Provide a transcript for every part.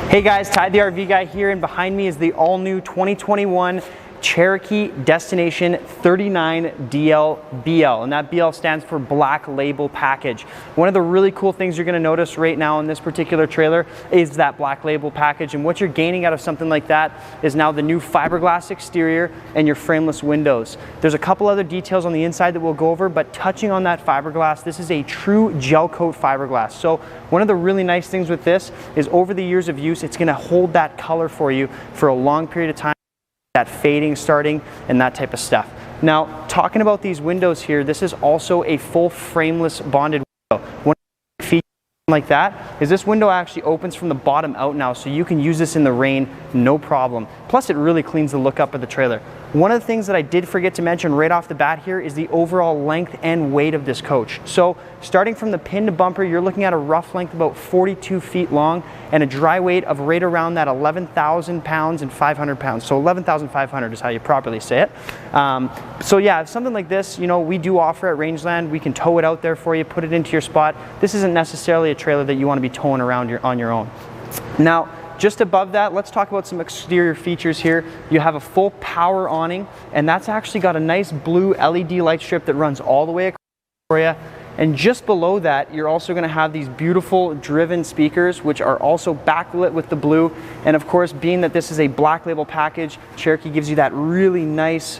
Hey guys, Ty the RV guy here, and behind me is the all-new 2021 Cherokee Destination 39DL-BL, and that BL stands for Black Label Package. One of the really cool things you're going to notice right now in this particular trailer is that Black Label Package, and what you're gaining out of something like that is now the new fiberglass exterior and your frameless windows. There's a couple other details on the inside that we'll go over, but touching on that fiberglass, this is a true gel coat fiberglass. So one of the really nice things with this is over the years of use, it's going to hold that color for you for a long period of time, that fading starting and that type of stuff. Now, talking about these windows here, this is also a full frameless bonded window. One feature like that is this window actually opens from the bottom out now, so you can use this in the rain, no problem. Plus, it really cleans the look up of the trailer. One of the things that I did forget to mention right off the bat here is the overall length and weight of this coach. So starting from the pin to bumper, you're looking at a rough length about 42 feet long and a dry weight of right around that 11,000 pounds and 500 pounds. So 11,500 is how you properly say it. So yeah, something like this, you know, we do offer at Rangeland. We can tow it out there for you, put it into your spot. This isn't necessarily a trailer that you want to be towing around on your own. Now, just above that, let's talk about some exterior features here. You have a full power awning, and that's actually got a nice blue LED light strip that runs all the way across for you. And just below that, you're also going to have these beautiful driven speakers, which are also backlit with the blue. And of course, being that this is a Black Label package, Cherokee gives you that really nice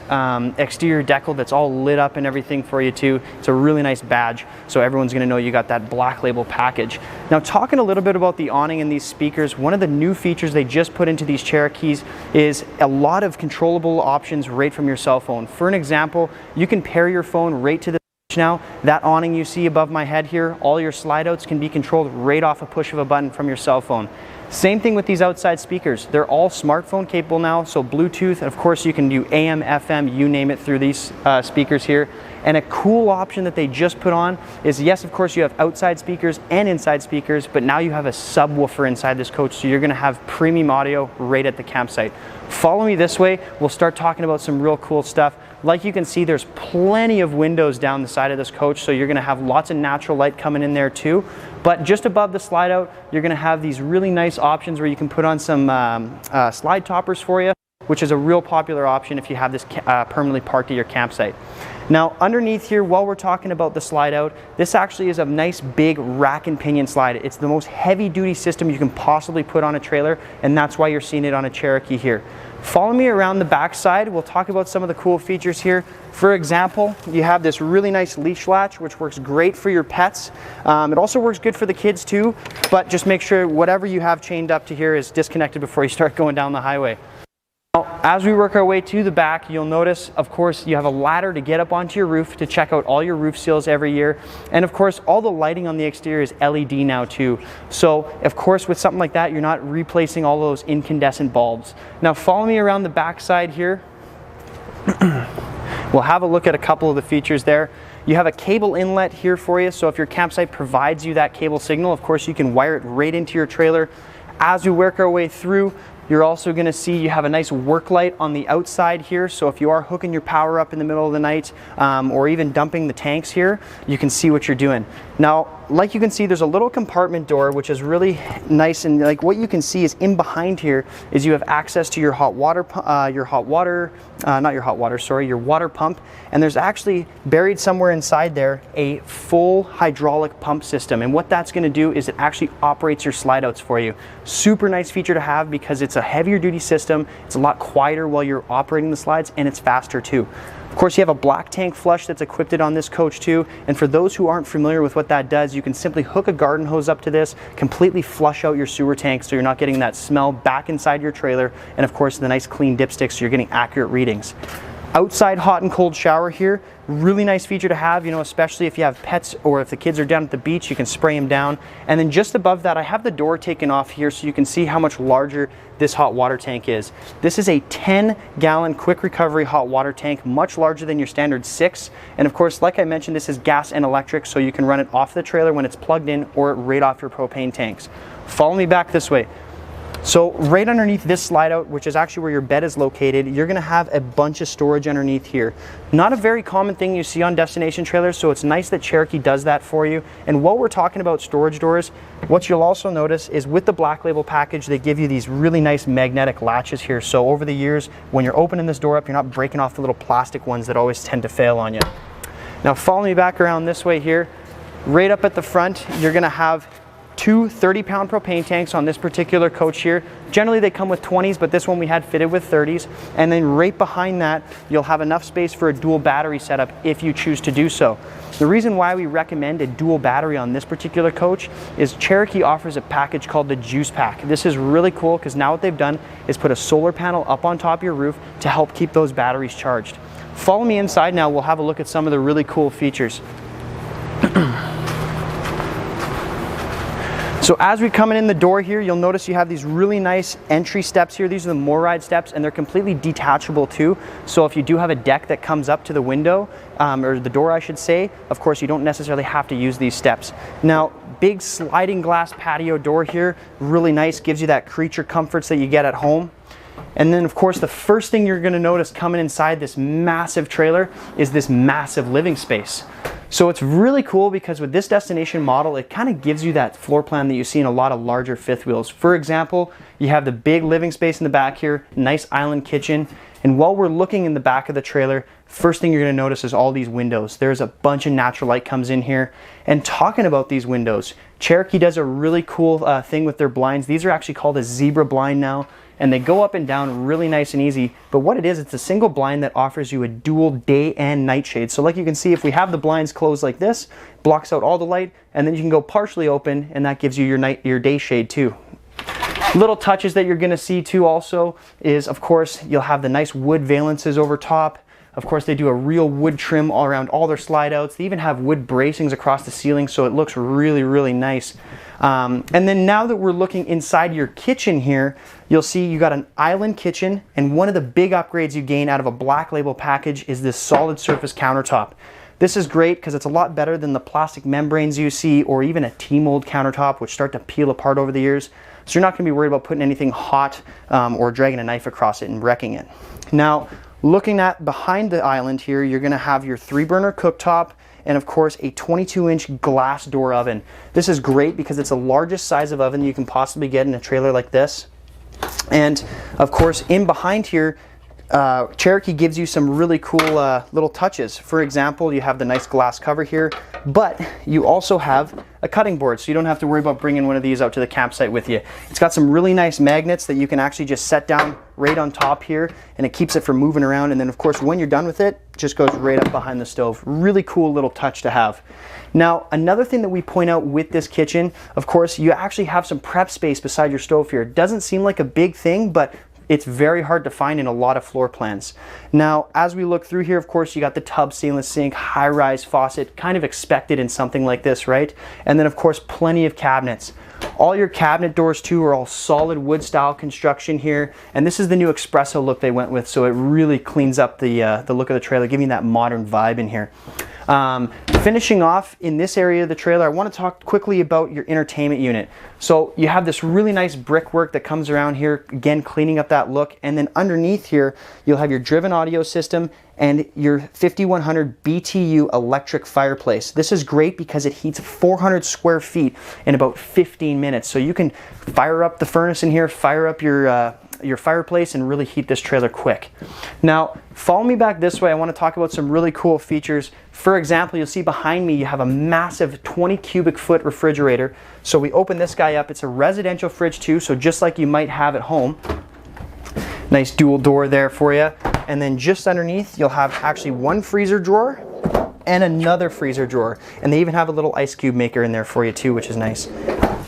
exterior decal that's all lit up and everything for you too. It's a really nice badge, so everyone's going to know you got that Black Label package. Now, talking a little bit about the awning and these speakers, one of the new features they just put into these Cherokees is a lot of controllable options right from your cell phone. For an example, you can pair your phone right to the now. That awning you see above my head here, all your slide outs can be controlled right off a push of a button from your cell phone. Same thing with these outside speakers. They're all smartphone capable now, so Bluetooth, and of course you can do AM, FM, you name it through these speakers here. And a cool option that they just put on is, yes, of course you have outside speakers and inside speakers, but now you have a subwoofer inside this coach, so you're going to have premium audio right at the campsite. Follow me this way, we'll start talking about some real cool stuff. Like you can see, there's plenty of windows down the side of this coach, so you're going to have lots of natural light coming in there too. But just above the slide out, you're going to have these really nice options where you can put on some slide toppers for you, which is a real popular option if you have this permanently parked at your campsite. Now, underneath here, while we're talking about the slide out, this actually is a nice big rack and pinion slide. It's the most heavy duty system you can possibly put on a trailer, and that's why you're seeing it on a Cherokee here. Follow me around the back side. We'll talk about some of the cool features here. For example, you have this really nice leash latch, which works great for your pets. It also works good for the kids too, but just make sure whatever you have chained up to here is disconnected before you start going down the highway. Now, as we work our way to the back, you'll notice, of course, you have a ladder to get up onto your roof to check out all your roof seals every year. And of course, all the lighting on the exterior is LED now too. So, of course, with something like that, you're not replacing all those incandescent bulbs. Now, follow me around the back side here. We'll have a look at a couple of the features there. You have a cable inlet here for you, so if your campsite provides you that cable signal, of course, you can wire it right into your trailer. As we work our way through, you're also going to see you have a nice work light on the outside here, so if you are hooking your power up in the middle of the night or even dumping the tanks here, you can see what you're doing. Now, like you can see, there's a little compartment door which is really nice, and like what you can see is in behind here is you have access to your water pump, and there's actually buried somewhere inside there a full hydraulic pump system, and what that's going to do is it actually operates your slide outs for you. Super nice feature to have because it's a heavier duty system, it's a lot quieter while you're operating the slides, and it's faster too. Of course, you have a black tank flush that's equipped on this coach too, and for those who aren't familiar with what that does, you can simply hook a garden hose up to this, completely flush out your sewer tank so you're not getting that smell back inside your trailer, and of course the nice clean dipstick so you're getting accurate readings. Outside hot and cold shower here, really nice feature to have, you know, especially if you have pets or if the kids are down at the beach, you can spray them down. And then just above that, I have the door taken off here so you can see how much larger this hot water tank is. This is a 10-gallon quick recovery hot water tank, much larger than your standard 6. And of course, like I mentioned, this is gas and electric, so you can run it off the trailer when it's plugged in or right off your propane tanks. Follow me back this way. So right underneath this slide out, which is actually where your bed is located, you're gonna have a bunch of storage underneath here. Not a very common thing you see on destination trailers, so it's nice that Cherokee does that for you. And while we're talking about storage doors, what you'll also notice is with the Black Label package, they give you these really nice magnetic latches here. So over the years, when you're opening this door up, you're not breaking off the little plastic ones that always tend to fail on you. Now follow me back around this way here. Right up at the front, you're gonna have two 30-pound propane tanks on this particular coach here. Generally they come with 20s, but this one we had fitted with 30s. And then right behind that, you'll have enough space for a dual battery setup if you choose to do so. The reason why we recommend a dual battery on this particular coach is Cherokee offers a package called the Juice Pack. This is really cool because now what they've done is put a solar panel up on top of your roof to help keep those batteries charged. Follow me inside now, we'll have a look at some of the really cool features. So as we come in the door here, you'll notice you have these really nice entry steps here. These are the MORryde steps, and they're completely detachable too. So if you do have a deck that comes up to the window, or the door I should say, of course you don't necessarily have to use these steps. Now, big sliding glass patio door here, really nice, gives you that creature comforts that you get at home. And then of course the first thing you're gonna notice coming inside this massive trailer is this massive living space. So it's really cool because with this destination model, it kind of gives you that floor plan that you see in a lot of larger fifth wheels. For example, you have the big living space in the back here, nice island kitchen. And while we're looking in the back of the trailer, first thing you're gonna notice is all these windows. There's a bunch of natural light comes in here. And talking about these windows, Cherokee does a really cool thing with their blinds. These are actually called a zebra blind now, and they go up and down really nice and easy. But what it is, it's a single blind that offers you a dual day and night shade. So like you can see, if we have the blinds closed like this, blocks out all the light, and then you can go partially open, and that gives you your day shade too. Little touches that you're gonna see too also is, of course, you'll have the nice wood valances over top. Of course, they do a real wood trim all around all their slide outs. They even have wood bracings across the ceiling, so it looks really, really nice. And then now that we're looking inside your kitchen here, you'll see you got an island kitchen, and one of the big upgrades you gain out of a Black Label package is this solid surface countertop. This is great because it's a lot better than the plastic membranes you see, or even a T-mold countertop, which start to peel apart over the years. So you're not gonna be worried about putting anything hot or dragging a knife across it and wrecking it. Now, looking at behind the island here, you're gonna have your 3-burner cooktop, and of course a 22-inch glass door oven. This is great because it's the largest size of oven you can possibly get in a trailer like this. And of course, in behind here, Cherokee gives you some really cool little touches. For example, you have the nice glass cover here, but you also have a cutting board, so you don't have to worry about bringing one of these out to the campsite with you. It's got some really nice magnets that you can actually just set down right on top here, and it keeps it from moving around. And then of course, when you're done with it, it just goes right up behind the stove. Really cool little touch to have. Now, another thing that we point out with this kitchen, of course, you actually have some prep space beside your stove here. It doesn't seem like a big thing, but it's very hard to find in a lot of floor plans. Now, as we look through here, of course, you got the tub stainless sink, high-rise faucet, kind of expected in something like this, right? And then, of course, plenty of cabinets. All your cabinet doors, too, are all solid wood style construction here. And this is the new Espresso look they went with, so it really cleans up the look of the trailer, giving that modern vibe in here. Finishing off in this area of the trailer, I want to talk quickly about your entertainment unit. So you have this really nice brickwork that comes around here, again cleaning up that look, and then underneath here you'll have your driven audio system and your 5100 BTU electric fireplace. This is great because it heats 400 square feet in about 15 minutes. So you can fire up the furnace in here, fire up your fireplace, and really heat this trailer quick. Now, follow me back this way. I want to talk about some really cool features. For example, you'll see behind me you have a massive 20 cubic foot refrigerator. So we open this guy up. It's a residential fridge too, so just like you might have at home. Nice dual door there for you. And then just underneath, you'll have actually one freezer drawer and another freezer drawer. And they even have a little ice cube maker in there for you too, which is nice.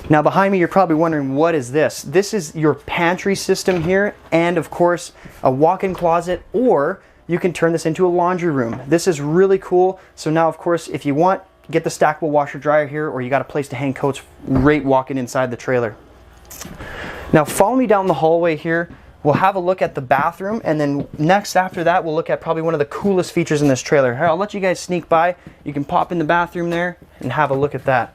Now behind me, you're probably wondering, what is this? This is your pantry system here, and of course, a walk-in closet, or you can turn this into a laundry room. This is really cool. So now, of course, if you want, get the stackable washer dryer here, or you got a place to hang coats right walking inside the trailer. Now follow me down the hallway here. We'll have a look at the bathroom, and then next after that, we'll look at probably one of the coolest features in this trailer. Here, I'll let you guys sneak by. You can pop in the bathroom there and have a look at that.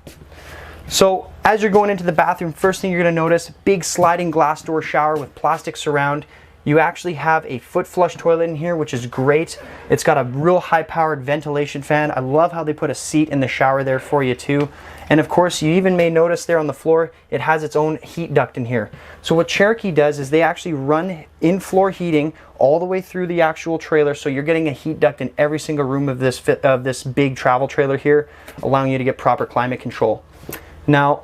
So as you're going into the bathroom, first thing you're going to notice, big sliding glass door shower with plastic surround. You actually have a foot flush toilet in here, which is great. It's got a real high powered ventilation fan. I love how they put a seat in the shower there for you too. And of course, you even may notice there on the floor, it has its own heat duct in here. So what Cherokee does is they actually run in-floor heating all the way through the actual trailer. So you're getting a heat duct in every single room of this big travel trailer here, allowing you to get proper climate control. Now,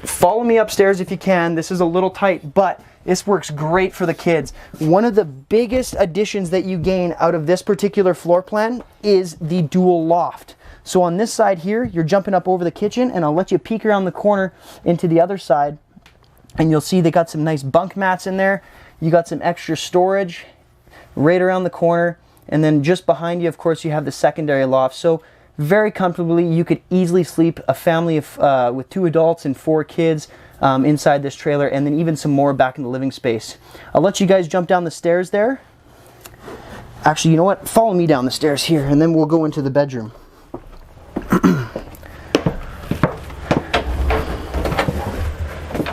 follow me upstairs if you can. This is a little tight, but this works great for the kids. One of the biggest additions that you gain out of this particular floor plan is the dual loft. So on this side here, you're jumping up over the kitchen, and I'll let you peek around the corner into the other side, and you'll see they got some nice bunk mats in there. You got some extra storage right around the corner, and then just behind you, of course, you have the secondary loft. So very comfortably, you could easily sleep a family of with 2 adults and 4 kids inside this trailer, and then even some more back in the living space. I'll let you guys jump down the stairs there. Actually, you know what? Follow me down the stairs here, and then we'll go into the bedroom.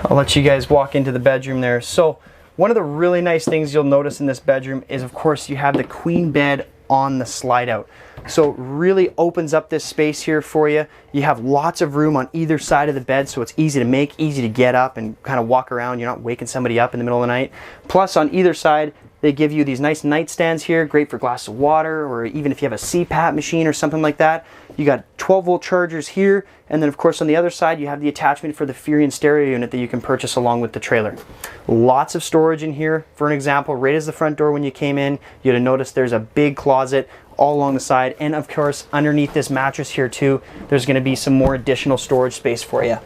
I'll let you guys walk into the bedroom there. So one of the really nice things you'll notice in this bedroom is, of course, you have the queen bed on the slide out. So it really opens up this space here for you. You have lots of room on either side of the bed, so it's easy to make, easy to get up and kind of walk around. You're not waking somebody up in the middle of the night. Plus, on either side, they give you these nice nightstands here, great for a glass of water, or even if you have a CPAP machine or something like that. You got 12-volt chargers here, and then of course on the other side you have the attachment for the Pinion stereo unit that you can purchase along with the trailer. Lots of storage in here. For an example, right as the front door when you came in, you'd have noticed there's a big closet all along the side, and of course underneath this mattress here too, there's going to be some more additional storage space for you,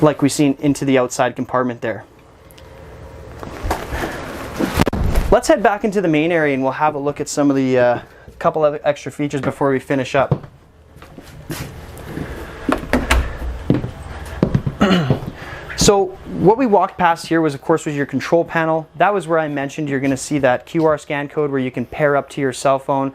like we've seen into the outside compartment there. Let's head back into the main area and we'll have a look at some of the couple of extra features before we finish up. So what we walked past here was, of course, was your control panel. That was where I mentioned you're going to see that QR scan code where you can pair up to your cell phone.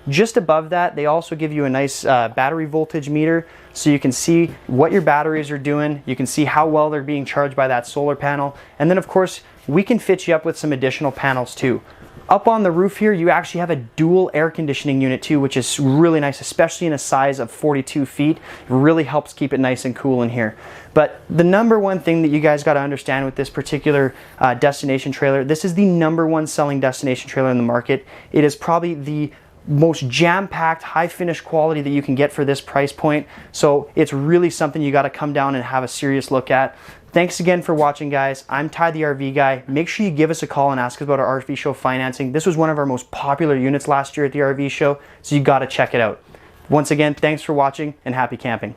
Just above that, they also give you a nice battery voltage meter, so you can see what your batteries are doing. You can see how well they're being charged by that solar panel. And then, of course, we can fit you up with some additional panels too. Up on the roof here, you actually have a dual air conditioning unit too, which is really nice, especially in a size of 42 feet. It really helps keep it nice and cool in here. But the number one thing that you guys got to understand with this particular destination trailer, this is the #1 selling destination trailer in the market. It is probably the most jam-packed, high finish quality that you can get for this price point. So it's really something you got to come down and have a serious look at. Thanks again for watching, guys. I'm Ty the RV Guy. Make sure you give us a call and ask us about our RV show financing. This was one of our most popular units last year at the RV show, so you got to check it out. Once again, thanks for watching and happy camping.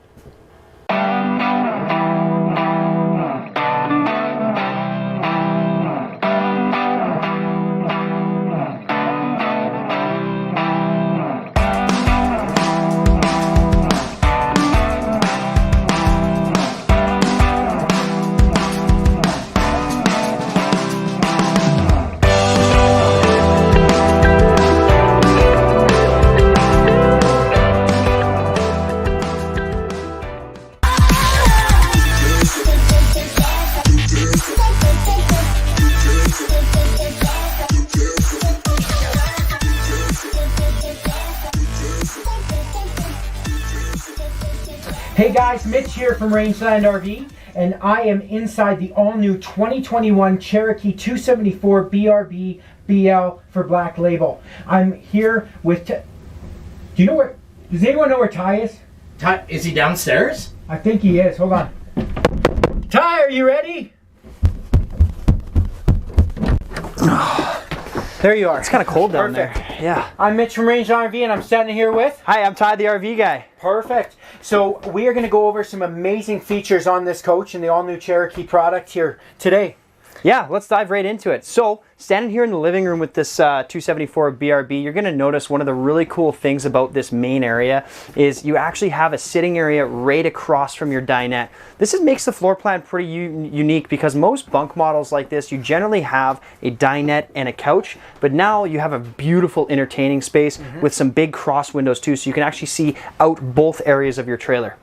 Hey guys, Mitch here from Rangeland RV, and I am inside the all-new 2021 Cherokee 274 BRB BL for Black Label. I'm here with... Do you know where... Does anyone know where Ty is? Ty, is he downstairs? I think he is. Hold on. Ty, are you ready? There you are. It's kind of cold down Perfect. there. Yeah. I'm Mitch from Rangeland RV, and I'm standing here with... Hi, I'm Ty the RV Guy. Perfect. So we are going to go over some amazing features on this coach and the all-new Cherokee product here today. Yeah, let's dive right into it. So, standing here in the living room with this 274 BRB, you're going to notice one of the really cool things about this main area is you actually have a sitting area right across from your dinette. This makes the floor plan pretty unique because most bunk models like this, you generally have a dinette and a couch, but now you have a beautiful entertaining space with some big cross windows too, so you can actually see out both areas of your trailer.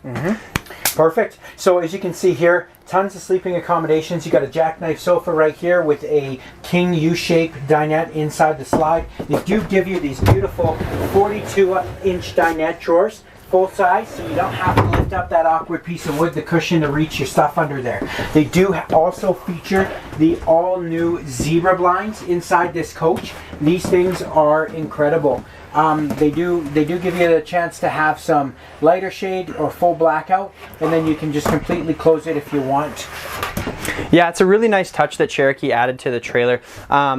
Perfect. So as you can see here, tons of sleeping accommodations. You got a jackknife sofa right here with a king U-shaped dinette inside the slide. They do give you these beautiful 42-inch dinette drawers, full size, so you don't have to lift up that awkward piece of wood, the cushion, to reach your stuff under there. They do also feature the all-new zebra blinds inside this coach. These things are incredible. They do give you a chance to have some lighter shade or full blackout, and then you can just completely close it if you want. Yeah, it's a really nice touch that Cherokee added to the trailer.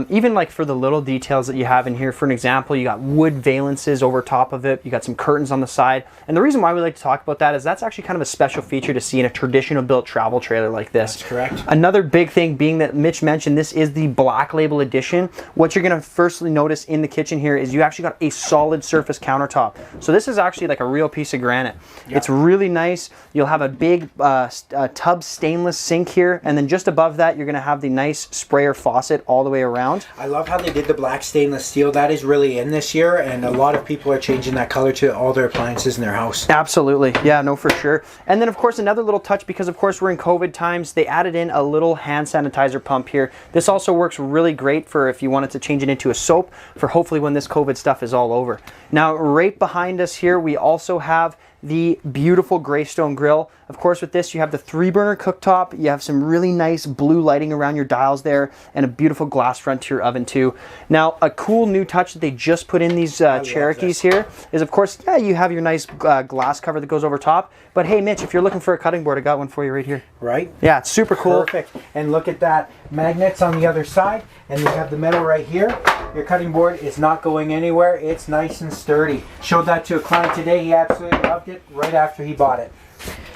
Even like for the little details that you have in here, for an example, you got wood valances over top of it, you got some curtains on the side. And the reason why we like to talk about that is that's actually kind of a special feature to see in a traditional built travel trailer like this. That's correct. Another big thing being that Mitch mentioned, this is the Black Label edition. What you're gonna firstly notice in the kitchen here is you actually got a solid surface countertop. So this is actually like a real piece of granite. Yep. It's really nice. You'll have a big tub stainless sink here, and then just above that you're going to have the nice sprayer faucet all the way around. I love how they did the black stainless steel. That is really in this year, and a lot of people are changing that color to all their appliances in their house. Absolutely. Yeah, no, for sure. And then of course another little touch, because of course we're in COVID times, they added in a little hand sanitizer pump here. This also works really great for if you wanted to change it into a soap for hopefully when this COVID stuff is all over. Now right behind us here we also have the beautiful Greystone Grill. Of course, with this, you have the 3-burner cooktop. You have some really nice blue lighting around your dials there, and a beautiful glass front to your oven too. Now, a cool new touch that they just put in these Cherokees here is, of course, yeah, you have your nice glass cover that goes over top. But hey, Mitch, if you're looking for a cutting board, I got one for you right here. Right? Yeah, it's super cool. Perfect. And look at that. Magnets on the other side, and you have the metal right here. Your cutting board is not going anywhere. It's nice and sturdy. Showed that to a client today. He absolutely loved it right after he bought it.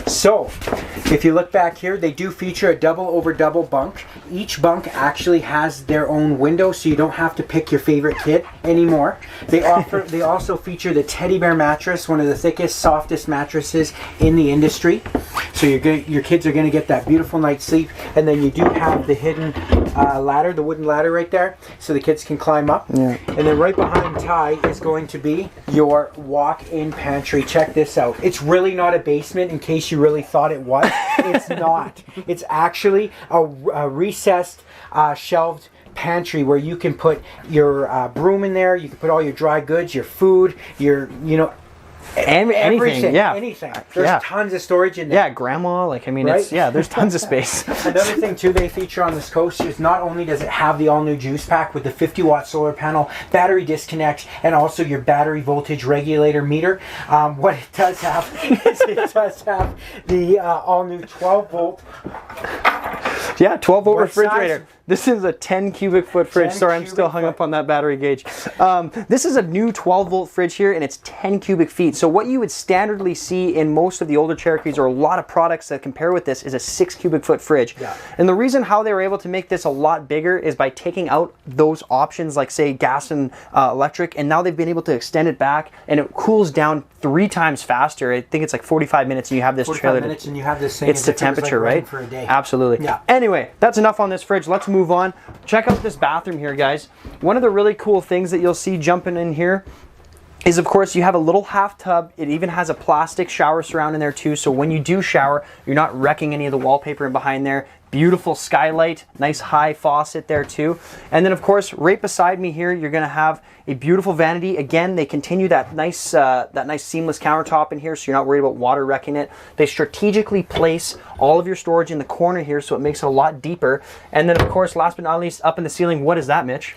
So, if you look back here, they do feature a double over double bunk. Each bunk actually has their own window, so you don't have to pick your favorite kid anymore. They also feature the teddy bear mattress, one of the thickest, softest mattresses in the industry. So your kids are going to get that beautiful night's sleep. And then you do have the hidden ladder, the wooden ladder right there, so the kids can climb up. Yeah. And then right behind Ty is going to be your walk-in pantry. Check this out. It's really not a basement, in case you really thought it was. It's not. It's actually a recessed, shelved pantry where you can put your broom in there. You can put all your dry goods, your food, your, anything, yeah. Anything. There's tons of storage in there. Yeah, grandma, like, I mean, right? There's tons of space. Another thing, too, they feature on this coach is not only does it have the all-new juice pack with the 50-watt solar panel, battery disconnect, and also your battery voltage regulator meter, what it does have is it does have the all-new 12-volt. Yeah, 12-volt refrigerator. This is a 10 cubic foot fridge. Sorry, I'm still hung up on that battery gauge. This is a new 12-volt fridge here, and it's 10 cubic feet. So what you would standardly see in most of the older Cherokees, or a lot of products that compare with this, is a 6 cubic foot fridge. Yeah. And the reason how they were able to make this a lot bigger is by taking out those options like, say, gas and electric, and now they've been able to extend it back, and it cools down 3 times faster. I think it's like 45 minutes, and you have this 45 trailer. Minutes and you have this thing. It's the temperature, like right? For a day. Absolutely. Yeah. Anyway, that's enough on this fridge. Let's move on. Check out this bathroom here, guys. One of the really cool things that you'll see jumping in here is, of course, you have a little half tub. It even has a plastic shower surround in there too, so when you do shower, you're not wrecking any of the wallpaper in behind there. Beautiful skylight, nice high faucet there too. And then, of course, right beside me here, you're gonna have a beautiful vanity. Again, they continue that nice seamless countertop in here, so you're not worried about water wrecking it. They strategically place all of your storage in the corner here, so it makes it a lot deeper. And then, of course, last but not least, up in the ceiling, what is that, Mitch?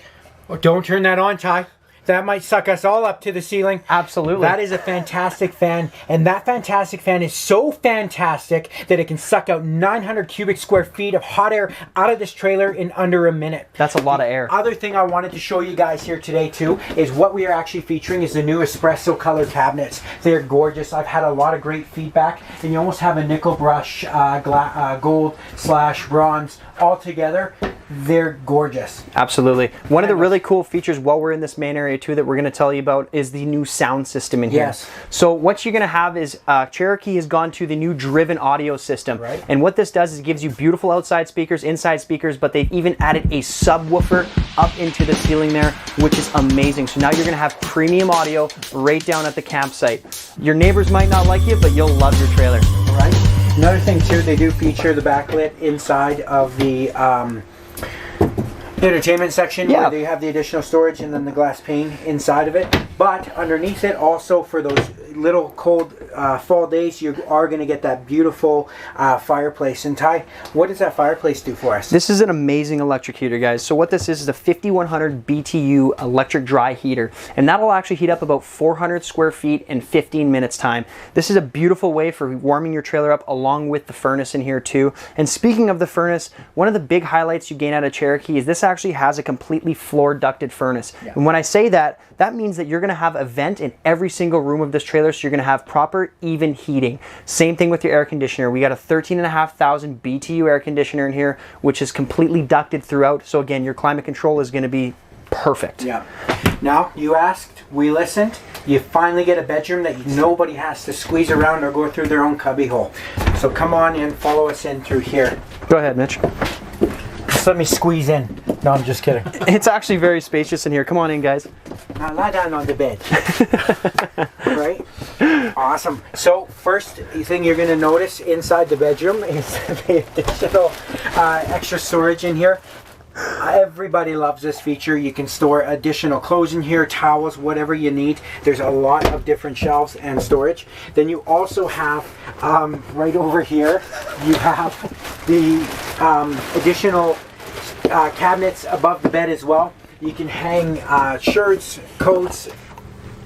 Oh, don't turn that on, Ty. That might suck us all up to the ceiling. Absolutely. That is a fantastic fan, and that fantastic fan is so fantastic that it can suck out 900 cubic square feet of hot air out of this trailer in under a minute. That's a lot of air. Other thing I wanted to show you guys here today too is what we are actually featuring is the new Espresso color cabinets. They're gorgeous. I've had a lot of great feedback, and you almost have a nickel brush, gold / bronze all together. They're gorgeous. Absolutely. One of the really cool features while we're in this main area too that we're going to tell you about is the new sound system in here. Yes. So what you're going to have is Cherokee has gone to the new driven audio system. Right. And what this does is it gives you beautiful outside speakers, inside speakers, but they've even added a subwoofer up into the ceiling there, which is amazing. So now you're going to have premium audio right down at the campsite. Your neighbors might not like you, but you'll love your trailer. Right. Another thing too, they do feature the backlit inside of the entertainment section where they have the additional storage and then the glass pane inside of it. But underneath it, also for those little cold fall days, you are going to get that beautiful fireplace. And Ty, what does that fireplace do for us? This is an amazing electric heater, guys. So what this is a 5100 BTU electric dry heater, and that'll actually heat up about 400 square feet in 15 minutes time. This is a beautiful way for warming your trailer up, along with the furnace in here too. And speaking of the furnace, one of the big highlights you gain out of Cherokee is this actually has a completely floor ducted furnace. Yeah. And when I say that, that means that you're going to have a vent in every single room of this trailer, so you're going to have proper, even heating. Same thing with your air conditioner. We got a 13,500 BTU air conditioner in here, which is completely ducted throughout. So again, your climate control is going to be perfect. Yeah. Now, you asked, we listened. You finally get a bedroom that nobody has to squeeze around or go through their own cubby hole. So come on in, follow us in through here. Go ahead, Mitch. Just let me squeeze in. No, I'm just kidding. It's actually very spacious in here. Come on in, guys. Now lie down on the bed. Right? Awesome. So first thing you're going to notice inside the bedroom is the additional extra storage in here. Everybody loves this feature. You can store additional clothes in here, towels, whatever you need. There's a lot of different shelves and storage. Then you also have right over here, you have the additional cabinets above the bed as well. You can hang shirts, coats,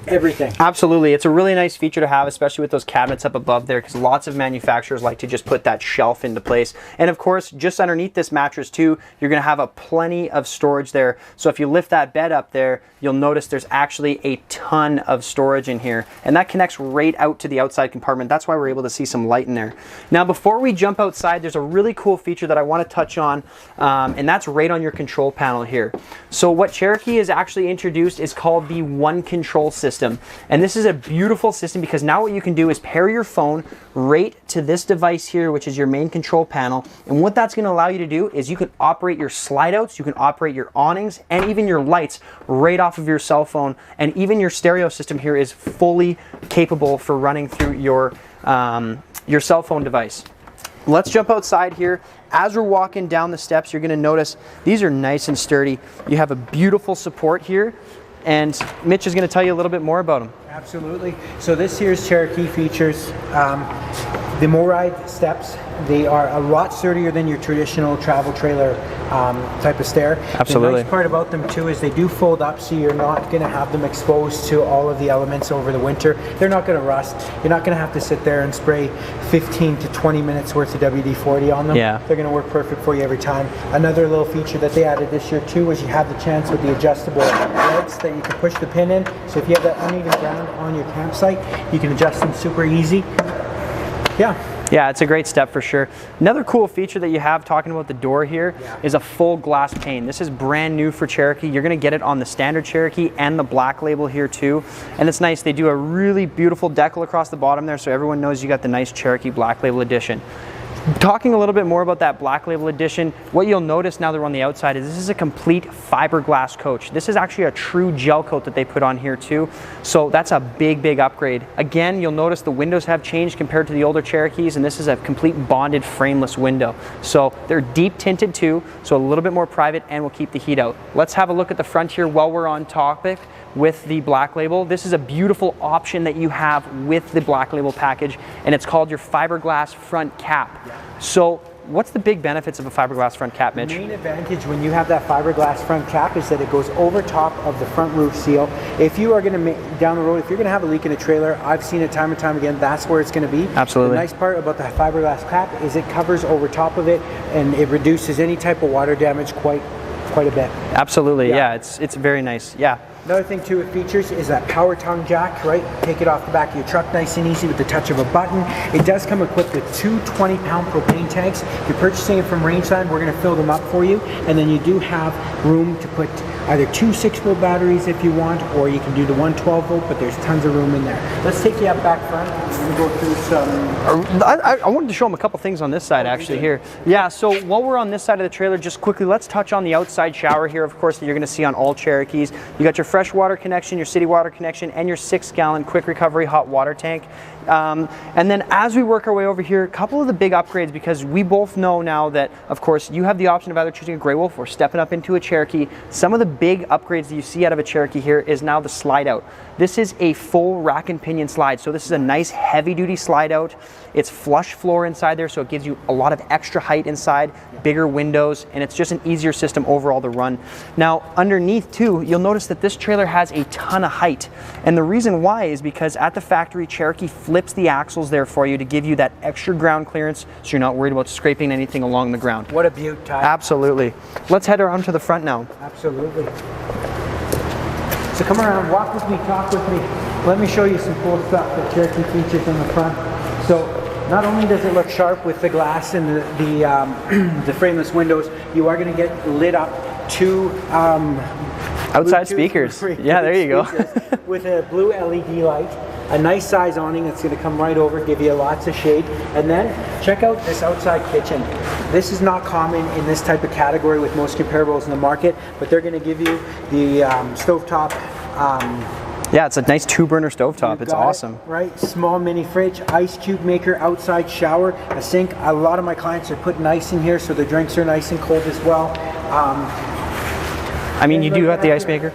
everything. Absolutely. It's a really nice feature to have, especially with those cabinets up above there, because lots of manufacturers like to just put that shelf into place. And of course, just underneath this mattress too, you're going to have a plenty of storage there. So if you lift that bed up there, you'll notice there's actually a ton of storage in here, and that connects right out to the outside compartment. That's why we're able to see some light in there. Now, before we jump outside, there's a really cool feature that I want to touch on, and that's right on your control panel here. So what Cherokee has actually introduced is called the One Control System. And this is a beautiful system because now what you can do is pair your phone right to this device here, which is your main control panel. And what that's going to allow you to do is you can operate your slide outs, you can operate your awnings, and even your lights right off of your cell phone. And even your stereo system here is fully capable for running through your cell phone device. Let's jump outside here. As we're walking down the steps, you're going to notice these are nice and sturdy. You have a beautiful support here. And Mitch is going to tell you a little bit more about them. Absolutely. So this here's Cherokee features the MORide steps. They are a lot sturdier than your traditional travel trailer type of stair. Absolutely. The nice part about them too is they do fold up, so you're not going to have them exposed to all of the elements over the winter. They're not going to rust. You're not going to have to sit there and spray 15 to 20 minutes worth of WD-40 on them. Yeah. They're going to work perfect for you every time. Another little feature that they added this year too was you have the chance with the adjustable legs that you can push the pin in. So if you have that uneven ground on your campsite, you can adjust them super easy. Yeah, it's a great step for sure. Another cool feature that you have, talking about the door here, is a full glass pane. This is brand new for Cherokee. You're going to get it on the standard Cherokee and the black label here too. And it's nice, they do a really beautiful decal across the bottom there, so everyone knows you got the nice Cherokee black label edition. Talking a little bit more about that black label edition, what you'll notice now that we're on the outside is this is a complete fiberglass coach. This is actually a true gel coat that they put on here too. So that's a big upgrade. Again, you'll notice the windows have changed compared to the older Cherokees, and this is a complete bonded frameless window. So they're deep tinted too, so a little bit more private and will keep the heat out. Let's have a look at the front here while we're on topic with the black label. This is a beautiful option that you have with the black label package, and it's called your fiberglass front cap. Yeah. So what's the big benefits of a fiberglass front cap, Mitch? The main advantage when you have that fiberglass front cap is that it goes over top of the front roof seal. If you are going to, down the road, if you're going to have a leak in a trailer, I've seen it time and time again, that's where it's going to be. Absolutely. The nice part about the fiberglass cap is it covers over top of it, and it reduces any type of water damage quite a bit. Absolutely, yeah, it's very nice, yeah. Another thing too it features is that power tongue jack, right? Take it off the back of your truck nice and easy with the touch of a button. It does come equipped with two 20-pound propane tanks. If you're purchasing it from Rangeland, we're going to fill them up for you. And then you do have room to put either two 6-volt batteries if you want, or you can do the one 12-volt, but there's tons of room in there. Let's take you up back front. We're going to go through some... I wanted to show them a couple things on this side actually here. Yeah, so while we're on this side of the trailer, just quickly, let's touch on the outside shower here, of course, that you're going to see on all Cherokees. You got your fresh water connection, your city water connection, and your 6-gallon quick recovery hot water tank. And then as we work our way over here, a couple of the big upgrades, because we both know now that, of course, you have the option of either choosing a Grey Wolf or stepping up into a Cherokee. Some of the big upgrades that you see out of a Cherokee here is now the slide out. This is a full rack and pinion slide. So this is a nice heavy duty slide out. It's flush floor inside there, so it gives you a lot of extra height inside, bigger windows, and it's just an easier system overall to run. Now underneath too, you'll notice that this trailer has a ton of height. And the reason why is because at the factory, Cherokee flips the axles there for you to give you that extra ground clearance, so you're not worried about scraping anything along the ground. What a beaut, Ty. Absolutely. Let's head around to the front now. Absolutely. So come around, walk with me, talk with me. Let me show you some cool stuff that Cherokee features on the front. So not only does it look sharp with the glass and the frameless windows, you are going to get lit up two outside speakers. Yeah, there you go. With a blue LED light, a nice size awning that's going to come right over, give you lots of shade. And then check out this outside kitchen. This is not common in this type of category with most comparables in the market, but they're going to give you the stovetop. Yeah, it's a nice 2-burner stovetop. It's awesome. Right, small mini fridge, ice cube maker, outside shower, a sink. A lot of my clients are putting ice in here, so the drinks are nice and cold as well. I mean, you do have the ice maker.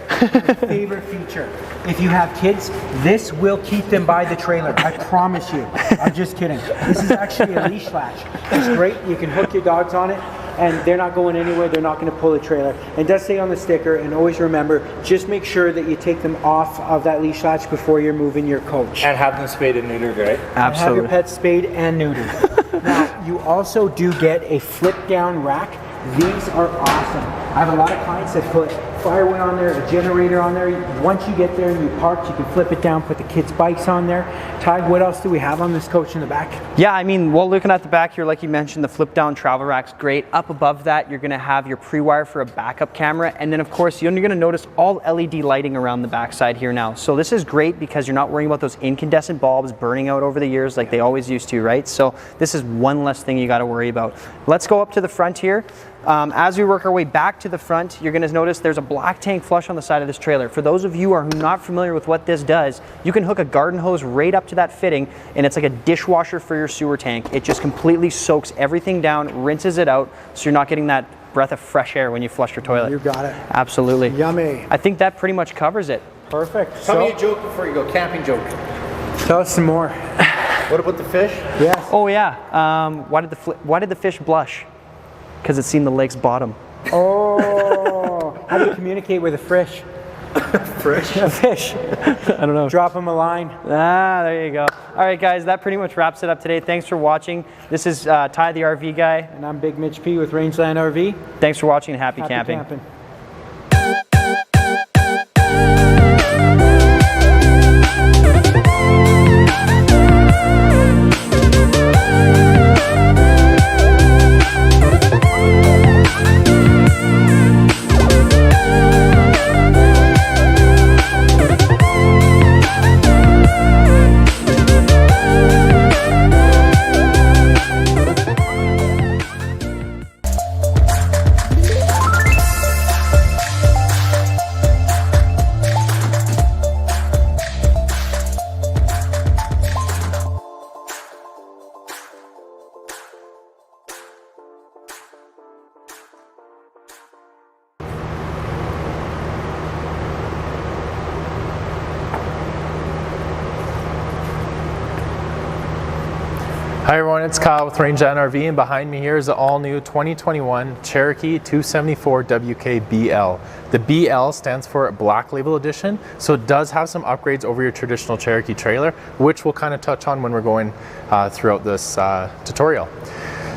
Favorite feature. If you have kids, this will keep them by the trailer. I promise you. I'm just kidding. This is actually a leash latch. It's great. You can hook your dogs on it, and they're not going anywhere. They're not going to pull the trailer. And it does say on the sticker, and always remember, just make sure that you take them off of that leash latch before you're moving your coach. And have them spayed and neutered, right? Absolutely. And have your pets spayed and neutered. Now, you also do get a flip down rack. These are awesome. I have a lot of clients that put firewood on there, a generator on there. Once you get there and you park, you can flip it down, put the kids' bikes on there. Ty, what else do we have on this coach in the back? Yeah, I mean, well, looking at the back here, like you mentioned, the flip down travel rack's great. Up above that, you're gonna have your pre-wire for a backup camera. And then of course, you're gonna notice all LED lighting around the backside here now. So this is great because you're not worrying about those incandescent bulbs burning out over the years like they always used to, right? So this is one less thing you gotta worry about. Let's go up to the front here. As we work our way back to the front, you're going to notice there's a black tank flush on the side of this trailer. For those of you who are not familiar with what this does, you can hook a garden hose right up to that fitting, and it's like a dishwasher for your sewer tank. It just completely soaks everything down, rinses it out, so you're not getting that breath of fresh air when you flush your toilet. You got it. Absolutely. Yummy. I think that pretty much covers it. Perfect. Tell me a joke before you go. Camping joke. Tell us some more. What about the fish? Yes. Oh yeah. Why did the fish blush? Because it's seen the lake's bottom. Oh, how do you communicate with a fish? A fish. I don't know. Drop him a line. Ah, there you go. All right, guys, that pretty much wraps it up today. Thanks for watching. This is Ty, the RV guy. And I'm Big Mitch P with Rangeland RV. Thanks for watching and happy camping. camping. Hi everyone, it's Kyle with Rangeland RV, and behind me here is the all-new 2021 Cherokee 274 WK-BL. The BL stands for Black Label Edition, so it does have some upgrades over your traditional Cherokee trailer, which we'll kind of touch on when we're going throughout this tutorial.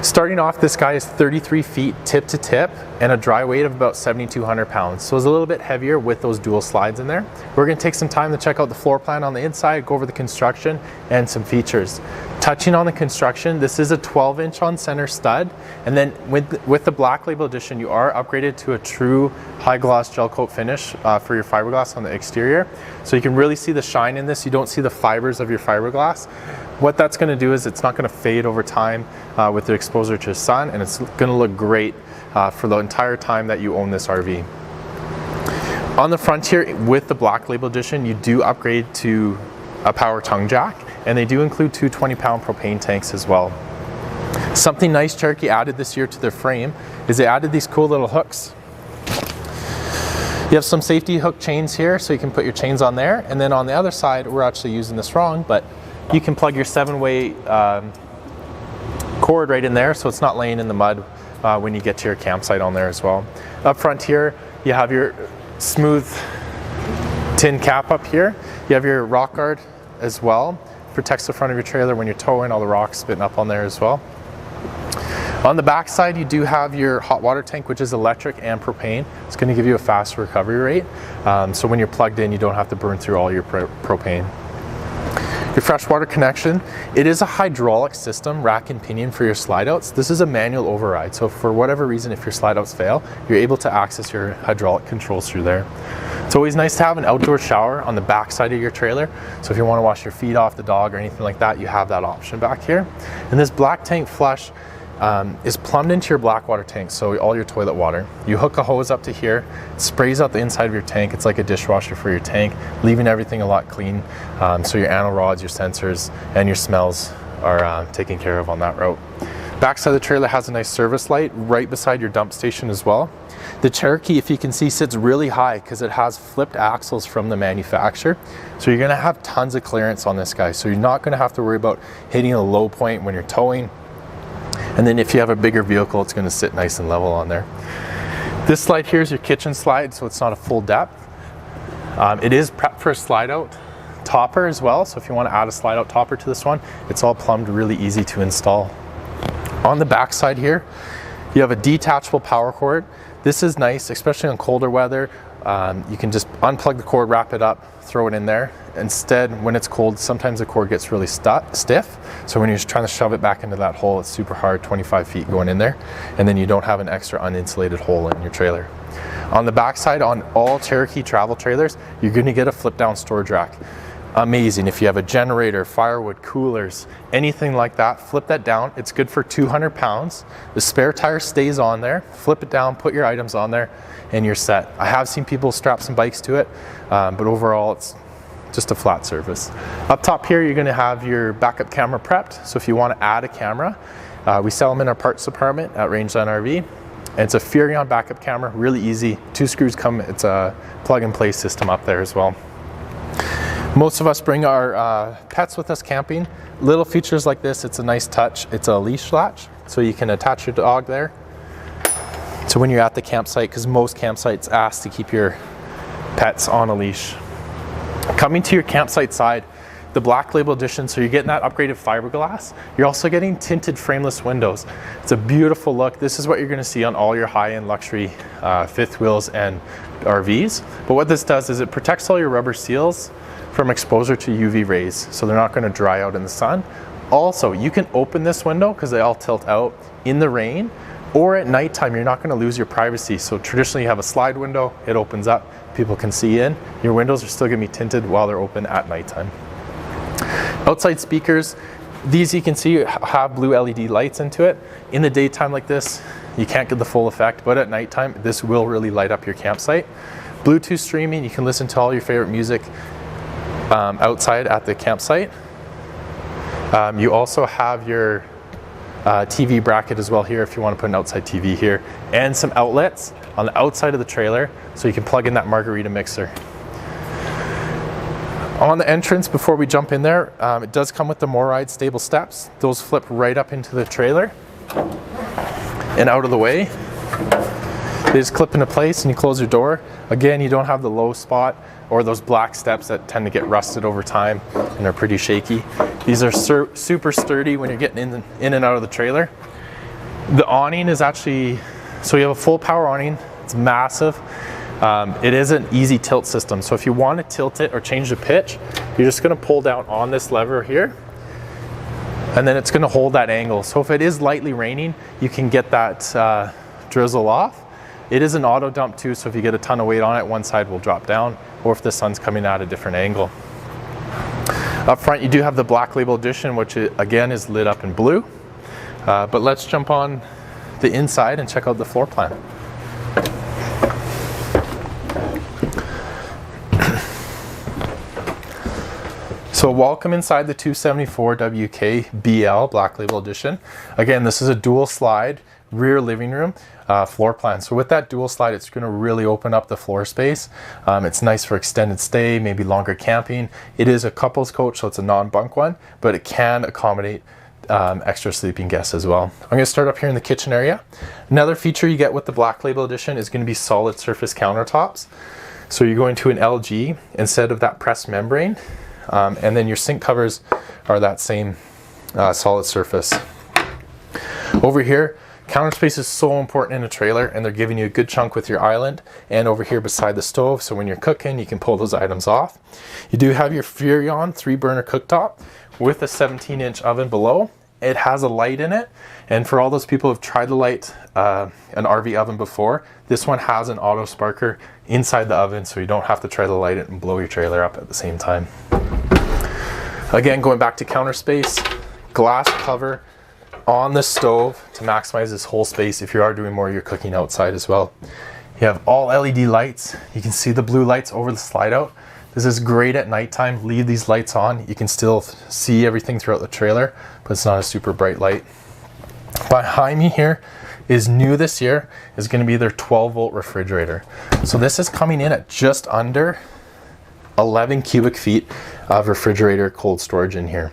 Starting off, this guy is 33 feet tip to tip and a dry weight of about 7,200 pounds. So it's a little bit heavier with those dual slides in there. We're gonna take some time to check out the floor plan on the inside, go over the construction and some features. Touching on the construction, this is a 12-inch on center stud, and then with the Black Label Edition, you are upgraded to a true high gloss gel coat finish for your fiberglass on the exterior. So you can really see the shine in this. You don't see the fibers of your fiberglass. What that's going to do is it's not going to fade over time with the exposure to the sun, and it's going to look great for the entire time that you own this RV. On the front here with the Black Label Edition, you do upgrade to a power tongue jack, and they do include two 20-pound propane tanks as well. Something nice Cherokee added this year to their frame is they added these cool little hooks. You have some safety hook chains here, so you can put your chains on there, and then on the other side, we're actually using this wrong, but you can plug your 7-way cord right in there, so it's not laying in the mud when you get to your campsite on there as well. Up front here, you have your smooth tin cap up here. You have your rock guard as well. Protects the front of your trailer when you're towing, all the rocks spitting up on there as well. On the back side, you do have your hot water tank, which is electric and propane. It's going to give you a fast recovery rate. So when you're plugged in, you don't have to burn through all your propane. Your freshwater connection, it is a hydraulic system, rack and pinion for your slide outs. This is a manual override. So for whatever reason, if your slide outs fail, you're able to access your hydraulic controls through there. It's always nice to have an outdoor shower on the back side of your trailer. So if you want to wash your feet off, the dog, or anything like that, you have that option back here. And this black tank flush is plumbed into your black water tank, so all your toilet water. You hook a hose up to here, it sprays out the inside of your tank. It's like a dishwasher for your tank, leaving everything a lot clean. So your anno rods, your sensors, and your smells are taken care of on that route. Backside of the trailer has a nice service light right beside your dump station as well. The Cherokee, if you can see, sits really high because it has flipped axles from the manufacturer. So you're gonna have tons of clearance on this guy. So you're not gonna have to worry about hitting a low point when you're towing. And then if you have a bigger vehicle, it's going to sit nice and level on there. This slide here is your kitchen slide, so it's not a full depth. It is prepped for a slide out topper as well, so if you want to add a slide out topper to this one, it's all plumbed, really easy to install. On the back side here, you have a detachable power cord. This is nice, especially on colder weather. You can just unplug the cord, wrap it up, throw it in there. Instead, when it's cold, sometimes the cord gets really stiff. So when you're just trying to shove it back into that hole, it's super hard, 25 feet going in there. And then you don't have an extra uninsulated hole in your trailer. On the back side, on all Cherokee travel trailers, you're gonna get a flip down storage rack. Amazing. If you have a generator, firewood, coolers, anything like that, flip that down. It's good for 200 pounds. The spare tire stays on there. Flip it down, put your items on there, and you're set. I have seen people strap some bikes to it, but overall it's just a flat surface. Up top here, you're gonna have your backup camera prepped. So if you wanna add a camera, we sell them in our parts department at Rangeline RV. And it's a Furrion backup camera, really easy. 2 screws come, it's a plug and play system up there as well. Most of us bring our pets with us camping. Little features like this, it's a nice touch. It's a leash latch, so you can attach your dog there. So when you're at the campsite, because most campsites ask to keep your pets on a leash. Coming to your campsite side, the Black Label Edition, so you're getting that upgraded fiberglass. You're also getting tinted frameless windows. It's a beautiful look. This is what you're gonna see on all your high-end luxury fifth wheels and RVs. But what this does is it protects all your rubber seals from exposure to UV rays, so they're not gonna dry out in the sun. Also, you can open this window because they all tilt out in the rain, or at nighttime, you're not gonna lose your privacy. So traditionally you have a slide window, it opens up, people can see in. Your windows are still gonna be tinted while they're open at nighttime. Outside speakers, these you can see have blue LED lights into it. In the daytime like this, you can't get the full effect, but at nighttime, this will really light up your campsite. Bluetooth streaming, you can listen to all your favorite music outside at the campsite. You also have your TV bracket as well here if you want to put an outside TV here, and some outlets on the outside of the trailer so you can plug in that margarita mixer. On the entrance, before we jump in there, it does come with the MORryde stable steps. Those flip right up into the trailer and out of the way. They just clip into place and you close your door. Again, you don't have the low spot or those black steps that tend to get rusted over time and are pretty shaky. These are super sturdy when you're getting in and out of the trailer. The awning is actually, so you have a full power awning, it's massive. It is an easy tilt system. So if you want to tilt it or change the pitch, you're just going to pull down on this lever here, and then it's going to hold that angle. So if it is lightly raining, you can get that drizzle off. It is an auto dump too, so if you get a ton of weight on it, one side will drop down, or if the sun's coming at a different angle. Up front, you do have the Black Label Edition, which again is lit up in blue. But let's jump on the inside and check out the floor plan. So welcome inside the 274 WK BL Black Label Edition. Again, this is a dual slide rear living room floor plan. So with that dual slide, it's going to really open up the floor space. It's nice for extended stay, maybe longer camping. It is a couples coach, so it's a non-bunk one, but it can accommodate extra sleeping guests as well. I'm going to start up here in the kitchen area. Another feature you get with the Black Label Edition is going to be solid surface countertops. So you're going to an LG instead of that pressed membrane, and then your sink covers are that same solid surface. Over here, counter space is so important in a trailer, and they're giving you a good chunk with your island and over here beside the stove, so when you're cooking you can pull those items off. You do have your Furrion 3-burner cooktop with a 17-inch oven below. It has a light in it, and for all those people who've tried to light an RV oven before, this one has an auto sparker inside the oven, so you don't have to try to light it and blow your trailer up at the same time. Again, going back to counter space, glass cover on the stove to maximize this whole space if you are doing more of your cooking outside as well. You have all LED lights. You can see the blue lights over the slide out. This is great at nighttime. Leave these lights on. You can still see everything throughout the trailer, but it's not a super bright light. Behind me here is new this year, is going to be their 12-volt refrigerator. So this is coming in at just under 11 cubic feet of refrigerator cold storage in here.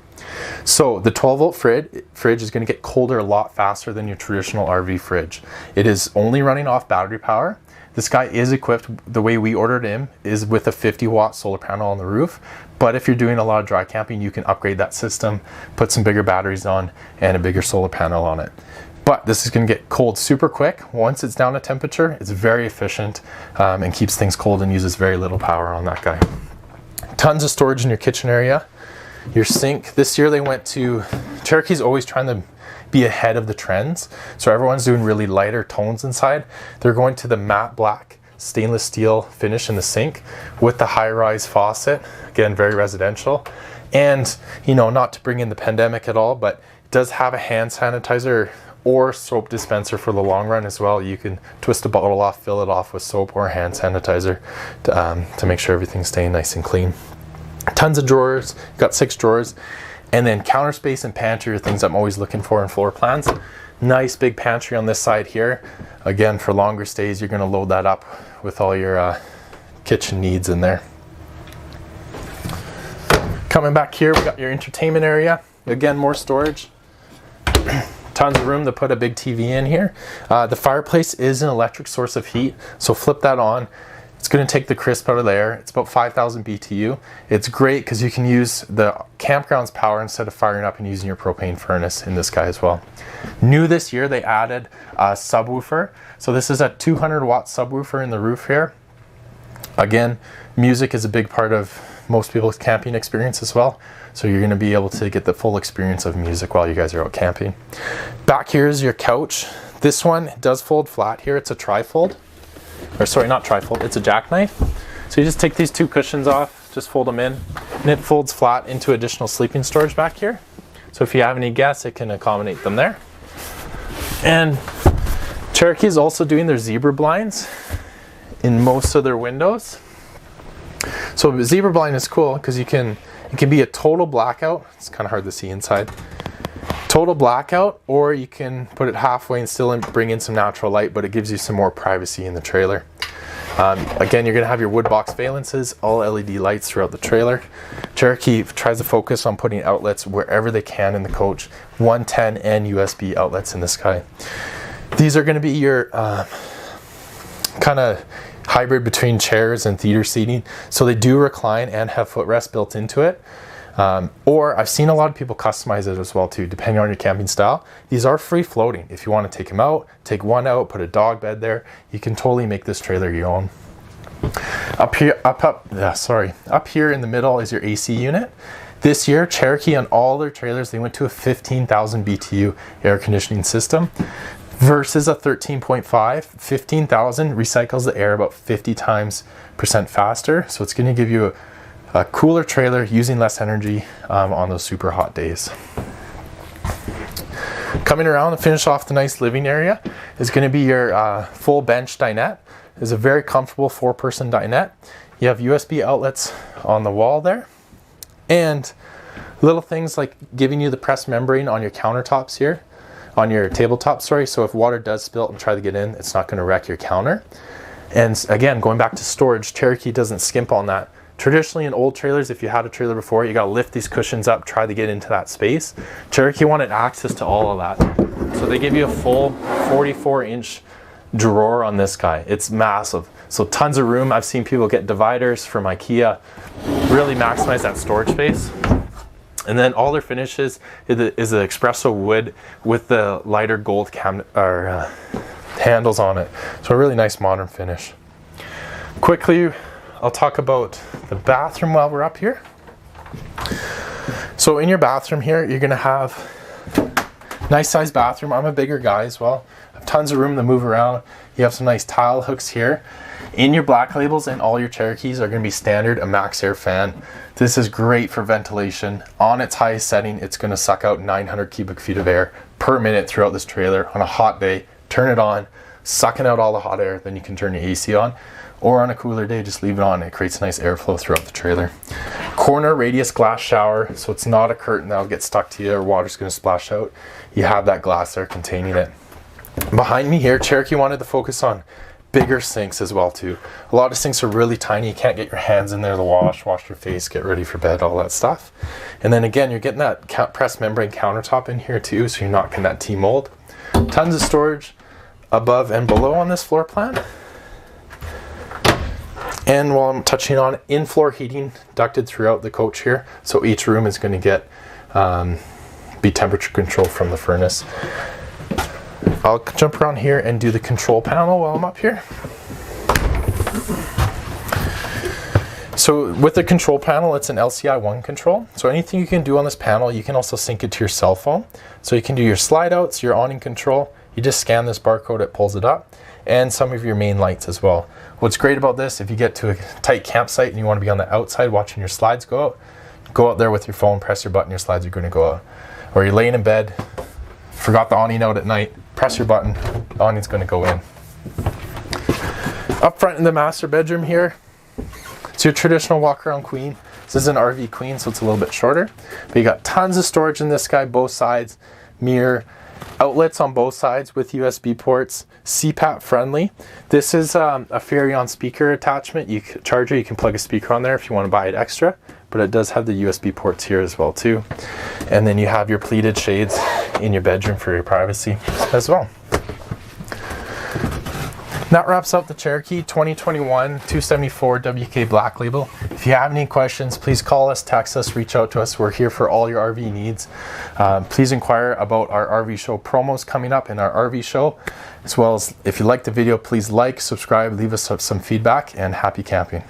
So the 12-volt fridge is going to get colder a lot faster than your traditional RV fridge. It is only running off battery power. This guy is equipped, the way we ordered him, is with a 50-watt solar panel on the roof. But if you're doing a lot of dry camping, you can upgrade that system, put some bigger batteries on, and a bigger solar panel on it. But this is going to get cold super quick. Once it's down to temperature, it's very efficient and keeps things cold and uses very little power on that guy. Tons of storage in your kitchen area. Your sink, this year they went to, Cherokee's always trying to be ahead of the trends. So everyone's doing really lighter tones inside. They're going to the matte black stainless steel finish in the sink with the high-rise faucet. Again, very residential. And, you know, not to bring in the pandemic at all, but it does have a hand sanitizer or soap dispenser for the long run as well. You can twist a bottle off, fill it off with soap or hand sanitizer to make sure everything's staying nice and clean. Tons of drawers, got 6 drawers, and then counter space and pantry are things I'm always looking for in floor plans. Nice big pantry on this side here. Again, for longer stays, you're gonna load that up with all your kitchen needs in there. Coming back here, we got your entertainment area. Again, more storage. Tons of room to put a big TV in here. The fireplace is an electric source of heat, so flip that on. It's going to take the crisp out of there. It's about 5,000 BTU. It's great because you can use the campground's power instead of firing up and using your propane furnace in this guy as well. New this year, they added a subwoofer. So this is a 200-watt subwoofer in the roof here. Again, music is a big part of most people's camping experience as well. So you're going to be able to get the full experience of music while you guys are out camping. Back here is your couch. This one does fold flat here. It's a tri-fold. Or sorry, not tri-fold, it's a jackknife. So you just take these 2 cushions off, just fold them in, and it folds flat into additional sleeping storage back here. So if you have any guests, it can accommodate them there. And Cherokee is also doing their zebra blinds in most of their windows. So the zebra blind is cool because it can be a total blackout. It's kind of hard to see inside. Total blackout, or you can put it halfway and still bring in some natural light, but it gives you some more privacy in the trailer. Again, you're going to have your wood box valances, all LED lights throughout the trailer. Cherokee tries to focus on putting outlets wherever they can in the coach, 110 and USB outlets in this guy. These are going to be your kind of hybrid between chairs and theater seating, so they do recline and have footrest built into it. Or I've seen a lot of people customize it as well too, depending on your camping style. These are free floating. If you want to take them out, take one out, put a dog bed there, you can totally make this trailer your own. Up here in the middle is your AC unit. This year, Cherokee on all their trailers, they went to a 15,000 BTU air conditioning system versus a 13.5. 15,000 recycles the air about 50% faster. So it's going to give you a cooler trailer using less energy on those super hot days. Coming around to finish off the nice living area is going to be your full bench dinette. It's a very comfortable 4-person dinette. You have USB outlets on the wall there. And little things like giving you the pressed membrane on your countertops here, on your tabletop, sorry, so if water does spill and try to get in, it's not going to wreck your counter. And again, going back to storage, Cherokee doesn't skimp on that. Traditionally in old trailers, if you had a trailer before, you got to lift these cushions up, try to get into that space. Cherokee wanted access to all of that. So they give you a full 44-inch drawer on this guy. It's massive. So tons of room. I've seen people get dividers from IKEA, really maximize that storage space. And then all their finishes is the Espresso wood with the lighter gold handles on it. So a really nice modern finish. Quickly, I'll talk about the bathroom while we're up here. So in your bathroom here, you're gonna have nice sized bathroom. I'm a bigger guy as well. I have tons of room to move around. You have some nice tile hooks here. In your black labels and all your Cherokees are going to be standard a max air fan. This is great for ventilation. On its highest setting, it's going to suck out 900 cubic feet of air per minute throughout this trailer. On a hot day, turn it on, sucking out all the hot air, then you can turn your AC on. Or on a cooler day, just leave it on. It creates nice airflow throughout the trailer. Corner radius glass shower, so it's not a curtain that'll get stuck to you or water's going to splash out. You have that glass there containing it. Behind me here, Cherokee wanted to focus on bigger sinks as well too. A lot of sinks are really tiny. You can't get your hands in there to wash your face, get ready for bed, all that stuff. And then again, you're getting that pressed membrane countertop in here too, so you're not getting that T-mold. Tons of storage above and below on this floor plan. And while I'm touching on in-floor heating ducted throughout the coach here, so each room is going to get be temperature controlled from the furnace. I'll jump around here and do the control panel while I'm up here. So with the control panel, it's an LCI1 control. So anything you can do on this panel, you can also sync it to your cell phone. So you can do your slide outs, your awning control. You just scan this barcode, it pulls it up, and some of your main lights as well. What's great about this, if you get to a tight campsite and you want to be on the outside watching your slides go out there with your phone, press your button, your slides are going to go out. Or you're laying in bed, forgot the awning out at night, press your button, the awning's going to go in. Up front in the master bedroom here, it's your traditional walk around queen. This is an RV queen, so it's a little bit shorter. But you got tons of storage in this guy, both sides, mirror, outlets on both sides with USB ports, CPAP friendly. This is a Furrion speaker attachment. Charger, you can plug a speaker on there if you want to buy it extra, but it does have the USB ports here as well too. And then you have your pleated shades in your bedroom for your privacy as well. That wraps up the Cherokee 2021 274 WK Black Label. If you have any questions, please call us, text us, reach out to us. We're here for all your RV needs. Please inquire about our RV show promos coming up in our RV show. As well as if you like the video, please like, subscribe, leave us some feedback, and happy camping.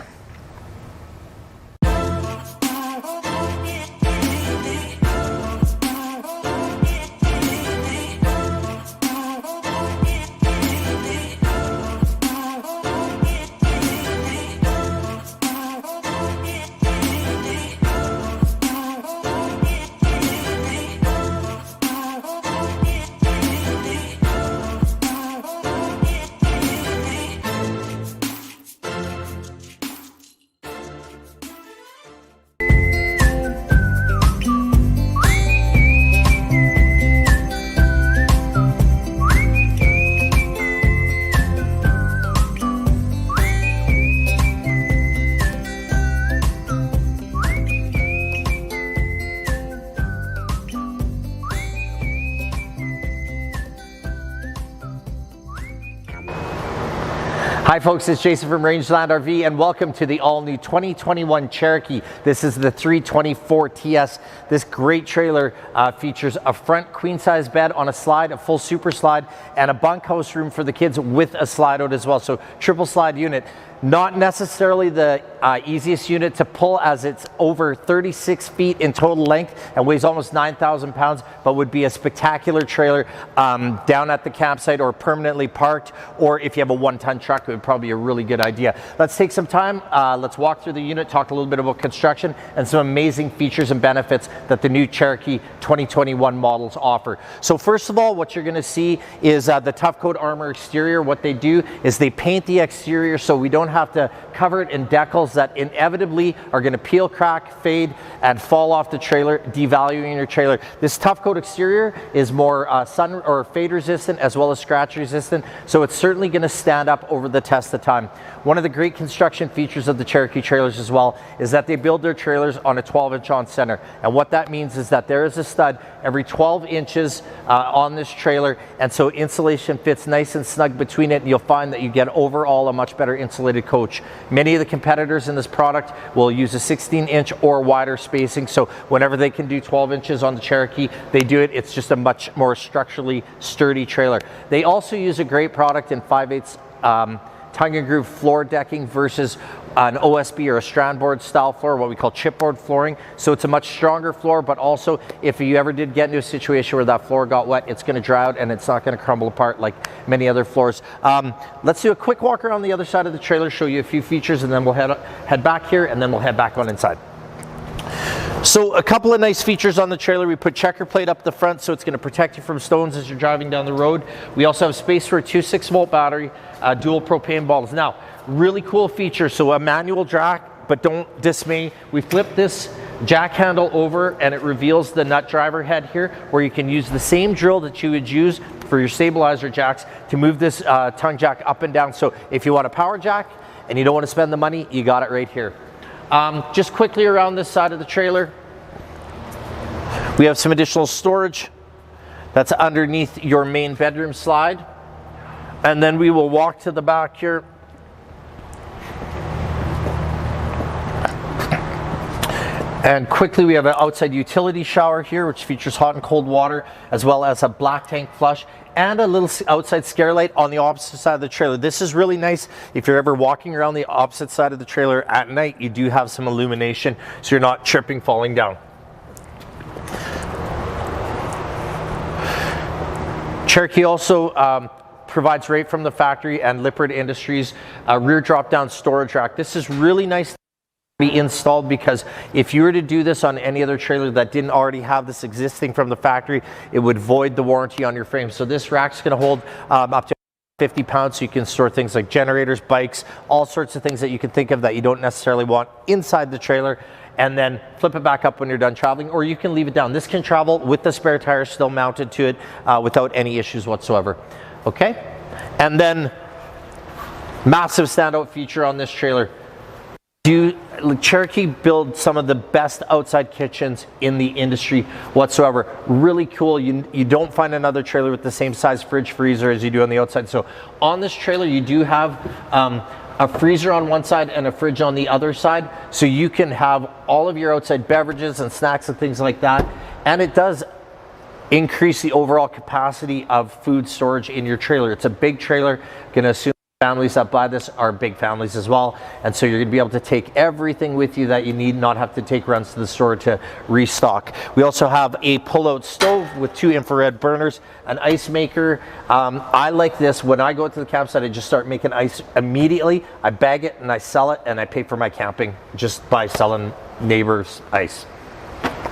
Hi folks, it's Jason from Rangeland RV and welcome to the all-new 2021 Cherokee. This is the 324 TS. This great trailer features a front queen-size bed on a slide, a full super slide, and a bunkhouse room for the kids with a slide out as well. So triple slide unit. Not necessarily the easiest unit to pull as it's over 36 feet in total length and weighs almost 9,000 pounds, but would be a spectacular trailer down at the campsite or permanently parked, or if you have a one-ton truck, it would probably be a really good idea. Let's take some time, let's walk through the unit, talk a little bit about construction and some amazing features and benefits that the new Cherokee 2021 models offer. So first of all, what you're going to see is the Tough Coat Armor exterior. What they do is they paint the exterior so we don't have to cover it in decals that inevitably are going to peel, crack, fade, and fall off the trailer, devaluing your trailer. This Tough Coat exterior is more sun or fade resistant as well as scratch resistant, so it's certainly going to stand up over the test of time. One of the great construction features of the Cherokee trailers as well is that they build their trailers on a 12-inch on center, and what that means is that there is a stud every 12 inches on this trailer, and so insulation fits nice and snug between it, and you'll find that you get overall a much better insulated coach. Many of the competitors in this product will use a 16-inch or wider spacing, so whenever they can do 12 inches on the Cherokee, they do it. It's just a much more structurally sturdy trailer. They also use a great product in 5/8 tongue and groove floor decking versus an OSB or a strand board style floor, what we call chipboard flooring. So it's a much stronger floor, but also if you ever did get into a situation where that floor got wet, it's going to dry out and it's not going to crumble apart like many other floors. Let's do a quick walk around the other side of the trailer, show you a few features, and then we'll head back here, and then we'll head back on inside. So a couple of nice features on the trailer. We put checker plate up the front, so it's going to protect you from stones as you're driving down the road. We also have space for a 2.6-volt battery, dual propane bottles. Now, really cool feature. So a manual jack, but don't dismay. We flip this jack handle over and it reveals the nut driver head here, where you can use the same drill that you would use for your stabilizer jacks to move this tongue jack up and down. So if you want a power jack and you don't want to spend the money, you got it right here. Just quickly around this side of the trailer, we have some additional storage that's underneath your main bedroom slide. And then we will walk to the back here. And quickly, we have an outside utility shower here, which features hot and cold water, as well as a black tank flush and a little outside scare light on the opposite side of the trailer. This is really nice. If you're ever walking around the opposite side of the trailer at night, you do have some illumination, so you're not tripping, falling down. Cherokee also provides right from the factory and Lippert Industries rear drop down storage rack. This is really nice to be installed, because if you were to do this on any other trailer that didn't already have this existing from the factory, it would void the warranty on your frame. So this rack's going to hold up to 50 pounds, so you can store things like generators, bikes, all sorts of things that you can think of that you don't necessarily want inside the trailer, and then flip it back up when you're done traveling, or you can leave it down. This can travel with the spare tires still mounted to it without any issues whatsoever. Okay, and then massive standout feature on this trailer. Cherokee build some of the best outside kitchens in the industry whatsoever. Really cool. You don't find another trailer with the same size fridge freezer as you do on the outside. So on this trailer, you do have a freezer on one side and a fridge on the other side, so you can have all of your outside beverages and snacks and things like that. And it does increase the overall capacity of food storage in your trailer. It's a big trailer. Gonna assume families that buy this are big families as well, and so you're going to be able to take everything with you that you need, not have to take runs to the store to restock. We also have a pull-out stove with 2 infrared burners, an ice maker. I like this. When I go to the campsite, I just start making ice immediately. I bag it and I sell it, and I pay for my camping just by selling neighbors ice.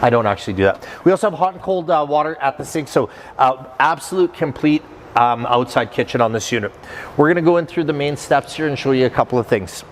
I don't actually do that. We also have hot and cold water at the sink, so absolute complete outside kitchen on this unit. We're going to go in through the main steps here and show you a couple of things.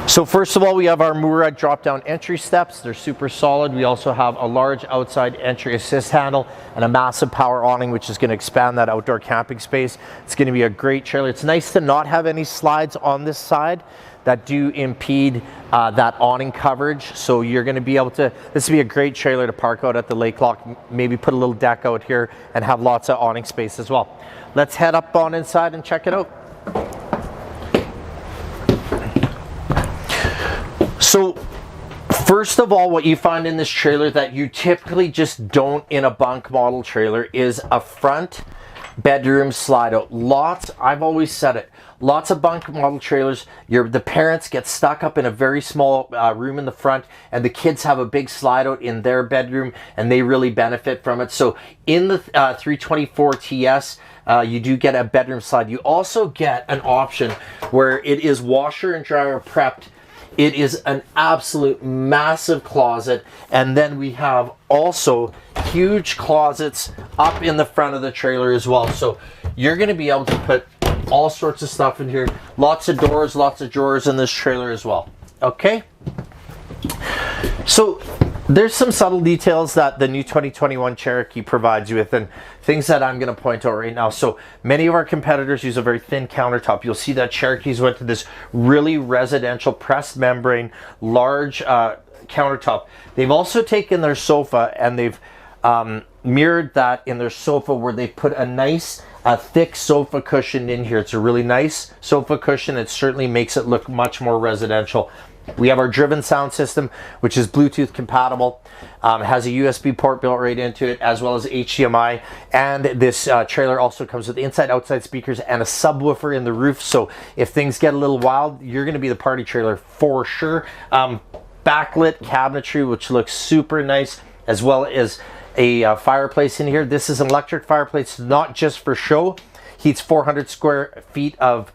So first of all, we have our Murad drop down entry steps. They're super solid. We also have a large outside entry assist handle and a massive power awning, which is going to expand that outdoor camping space. It's going to be a great trailer. It's nice to not have any slides on this side that do impede that awning coverage. So you're going to be able to, this would be a great trailer to park out at the lake lock, maybe put a little deck out here and have lots of awning space as well. Let's head up on inside and check it out. So first of all, what you find in this trailer that you typically just don't in a bunk model trailer is a front bedroom slide out. Lots, I've always said it, lots of bunk model trailers, the parents get stuck up in a very small room in the front, and the kids have a big slide out in their bedroom, and they really benefit from it. So in the 324 TS, you do get a bedroom slide. You also get an option where it is washer and dryer prepped It is an absolute massive closet. And then we have also huge closets up in the front of the trailer as well. So you're going to be able to put all sorts of stuff in here. Lots of doors, lots of drawers in this trailer as well. Okay. So there's some subtle details that the new 2021 Cherokee provides you with, and things that I'm going to point out right now. So many of our competitors use a very thin countertop. You'll see that Cherokees went to this really residential pressed membrane, large countertop. They've also taken their sofa and they've mirrored that in their sofa, where they put a nice thick sofa cushion in here. It's a really nice sofa cushion. It certainly makes it look much more residential. We have our driven sound system, which is Bluetooth compatible, has a USB port built right into it, as well as HDMI. And this trailer also comes with inside-outside speakers and a subwoofer in the roof. So if things get a little wild, you're going to be the party trailer for sure. Backlit cabinetry, which looks super nice, as well as a fireplace in here. This is an electric fireplace, not just for show. Heats 400 square feet of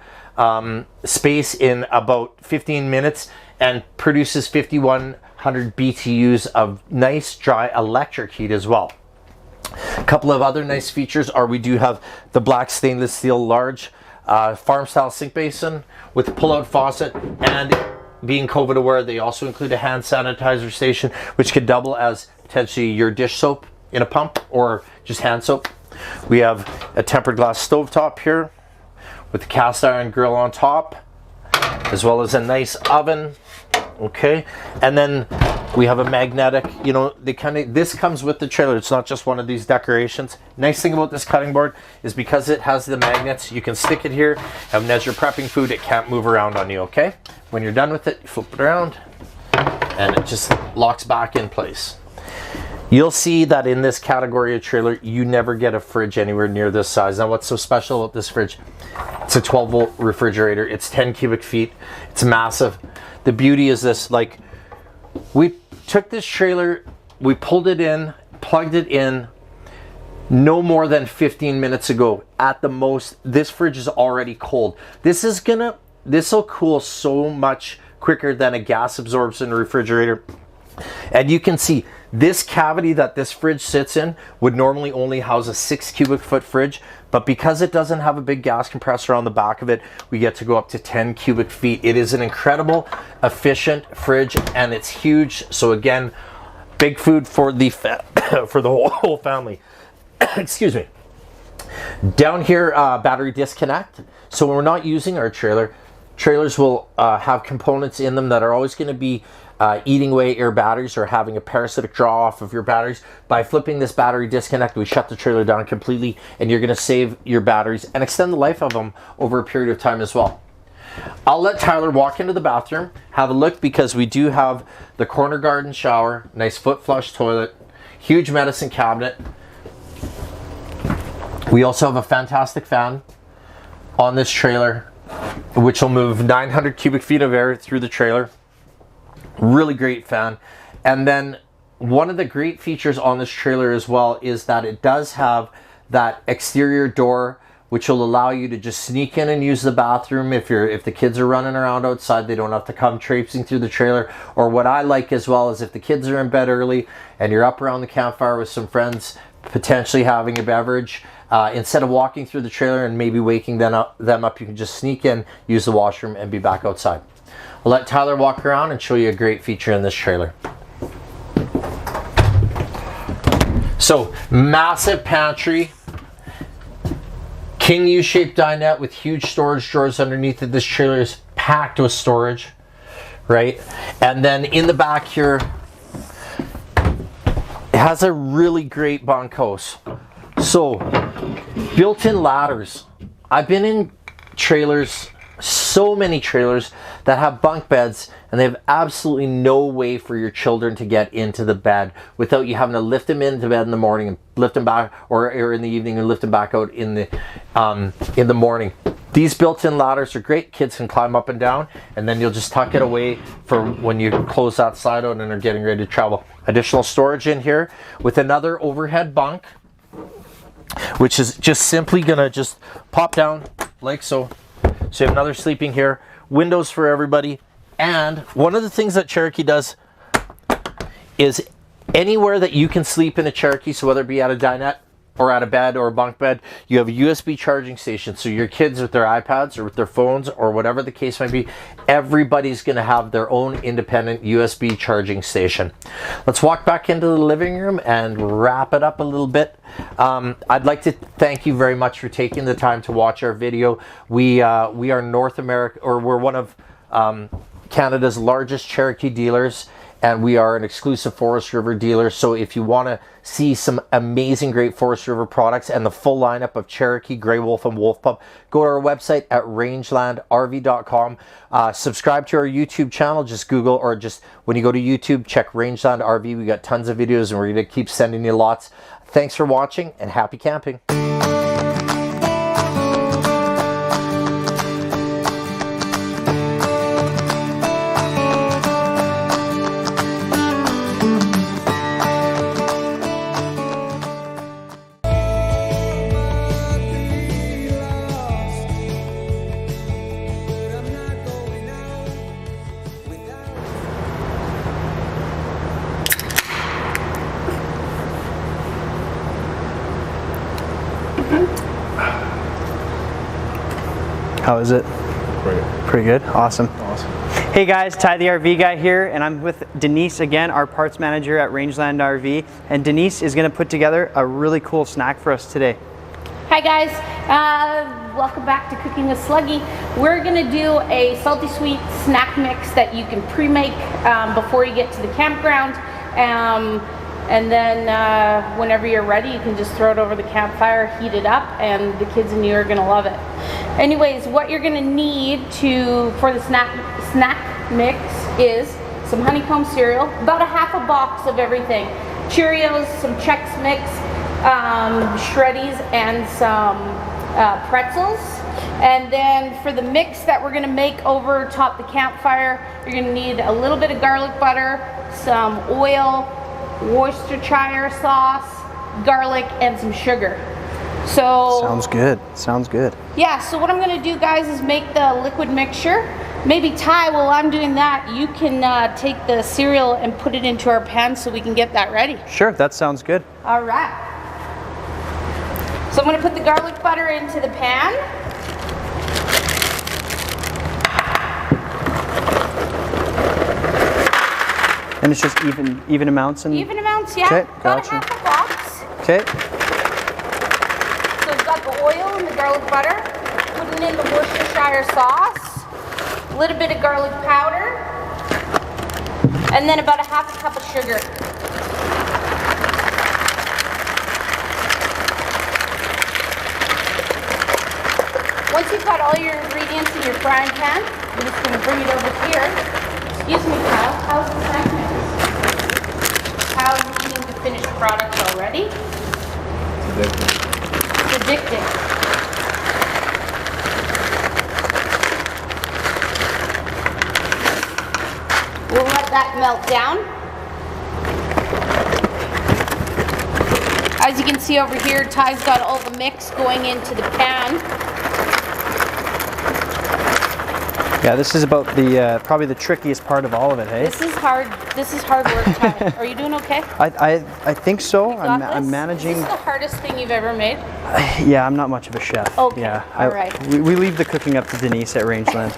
space in about 15 minutes and produces 5,100 BTUs of nice dry electric heat as well. A couple of other nice features are we do have the black stainless steel large farm style sink basin with pull-out faucet, and being COVID aware, they also include a hand sanitizer station, which could double as potentially your dish soap in a pump or just hand soap. We have a tempered glass stovetop here with the cast iron grill on top, as well as a nice oven. Okay, and then we have a magnetic, you know, this comes with the trailer. It's not just one of these decorations. Nice thing about this cutting board is because it has the magnets, you can stick it here, and as you're prepping food, it can't move around on you. Okay, when you're done with it, you flip it around and it just locks back in place. You'll see that in this category of trailer, you never get a fridge anywhere near this size. Now, what's so special about this fridge? It's a 12-volt refrigerator. It's 10 cubic feet. It's massive. The beauty is this, like, we took this trailer, we pulled it in, plugged it in no more than 15 minutes ago. At the most, this fridge is already cold. This will cool so much quicker than a gas absorption refrigerator. And you can see this cavity that this fridge sits in would normally only house a 6 cubic foot fridge, but because it doesn't have a big gas compressor on the back of it, we get to go up to 10 cubic feet. It is an incredible, efficient fridge, and it's huge. So again, big food for the for the whole family. Excuse me. Down here, battery disconnect. So when we're not using our trailers will have components in them that are always going to be eating away your batteries or having a parasitic draw off of your batteries. By flipping this battery disconnect, we shut the trailer down completely, and you're going to save your batteries and extend the life of them over a period of time as well. I'll let Tyler walk into the bathroom, have a look, because we do have the corner garden shower, nice foot flush toilet, huge medicine cabinet. We also have a fantastic fan on this trailer, which will move 900 cubic feet of air through the trailer. Really great fan. And then one of the great features on this trailer as well is that it does have that exterior door, which will allow you to just sneak in and use the bathroom. If the kids are running around outside, they don't have to come traipsing through the trailer. Or what I like as well is if the kids are in bed early and you're up around the campfire with some friends, potentially having a beverage, instead of walking through the trailer and maybe waking them up, you can just sneak in, use the washroom, and be back outside. I'll let Tyler walk around and show you a great feature in this trailer. So, massive pantry, king U-shaped dinette with huge storage drawers underneath it. This trailer is packed with storage, right? And then in the back here, it has a really great bunkhouse. So, built-in ladders. I've been in trailers, so many trailers that have bunk beds, and they have absolutely no way for your children to get into the bed without you having to lift them into bed in the morning and lift them back, or in the evening and lift them back out in the morning. These built-in ladders are great. Kids can climb up and down, and then you'll just tuck it away for when you close that slide out and are getting ready to travel. Additional storage in here with another overhead bunk, which is just simply gonna just pop down like so. So you have another sleeping here, windows for everybody, And one of the things that Cherokee does is anywhere that you can sleep in a Cherokee, so whether it be at a dinette or at a bed or a bunk bed, you have a USB charging station. So your kids with their iPads or with their phones or whatever the case might be, everybody's going to have their own independent USB charging station. Let's walk back into the living room and wrap it up a little bit. I'd like to thank you very much for taking the time to watch our video. We are North America, or we're one of Canada's largest Cherokee dealers, and we are an exclusive Forest River dealer. So if you want to see some amazing great Forest River products and the full lineup of Cherokee, Grey Wolf, and Wolf Pup, go to our website at rangelandrv.com. Subscribe to our YouTube channel. Just Google, or just when you go to YouTube, check Rangeland RV. We got tons of videos and we're going to keep sending you lots. Thanks for watching and happy camping. How is it? Pretty good. Awesome. Hey guys, Ty the RV guy here, and I'm with Denise again, our parts manager at Rangeland RV. And Denise is going to put together a really cool snack for us today. Hi guys, welcome back to Cooking with Sluggy. We're going to do a salty sweet snack mix that you can pre-make before you get to the campground. And then whenever you're ready, you can just throw it over the campfire, heat it up, and the kids and you are going to love it. Anyways, what you're going to need for the snack mix is some honeycomb cereal, about a half a box of everything. Cheerios, some Chex Mix, Shreddies, and some pretzels. And then for the mix that we're going to make over top the campfire, you're going to need a little bit of garlic butter, some oil, Worcestershire sauce, garlic, and some sugar. So sounds good. Sounds good. Yeah, so what I'm going to do, guys, is make the liquid mixture. Maybe Ty, while I'm doing that, you can take the cereal and put it into our pan so we can get that ready. Sure, that sounds good. All right. So I'm going to put the garlic butter into the pan. And it's just even amounts? Even amounts, yeah. Okay, About gotcha. a half a box. Okay. So we've got the oil and the garlic butter, putting in the Worcestershire sauce, a little bit of garlic powder, and then about a half a cup of sugar. Once you've got all your ingredients in your frying pan, you're just going to bring it over here. Excuse me, Kyle, how's the snack mix? Kyle's eating the finished product already. It's addicting. We'll let that melt down. As you can see over here, Ty's got all the mix going into the pan. Yeah, this is about the probably the trickiest part of all of it, hey? This is hard. This is hard work, Ty. Are you doing okay? I think so. You got I'm this? managing. Is this the hardest thing you've ever made? Yeah, I'm not much of a chef. Okay, Yeah, all right. We leave the cooking up to Denise at Rangeland.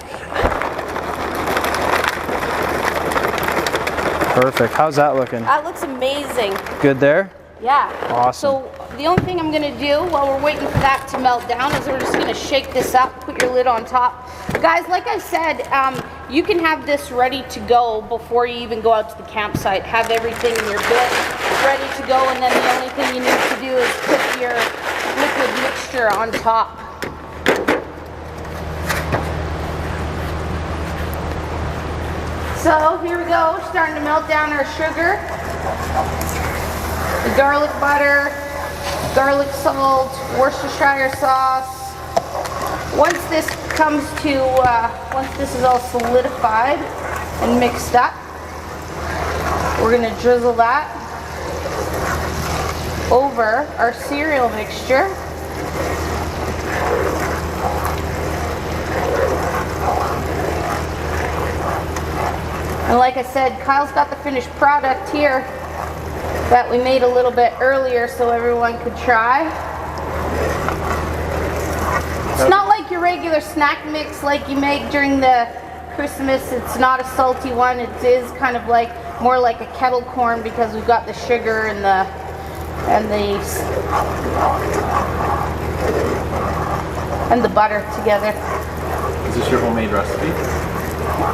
Perfect. How's that looking? That looks amazing. Good there? Yeah. Awesome. So the only thing I'm going to do while we're waiting for that to melt down is we're just going to shake this up, put your lid on top. Guys, like I said, you can have this ready to go before you even go out to the campsite. Have everything in your bit ready to go, and then the only thing you need to do is put your liquid mixture on top. So here we go, starting to melt down our sugar. The garlic butter, garlic salt, Worcestershire sauce. Once this comes to, once this is all solidified and mixed up, we're going to drizzle that over our cereal mixture. And like I said, Kyle's got the finished product here that we made a little bit earlier so everyone could try. It's not like your regular snack mix like you make during the Christmas. It's not a salty one. It is kind of like more like a kettle corn because we've got the sugar and the butter together. Is this your homemade recipe?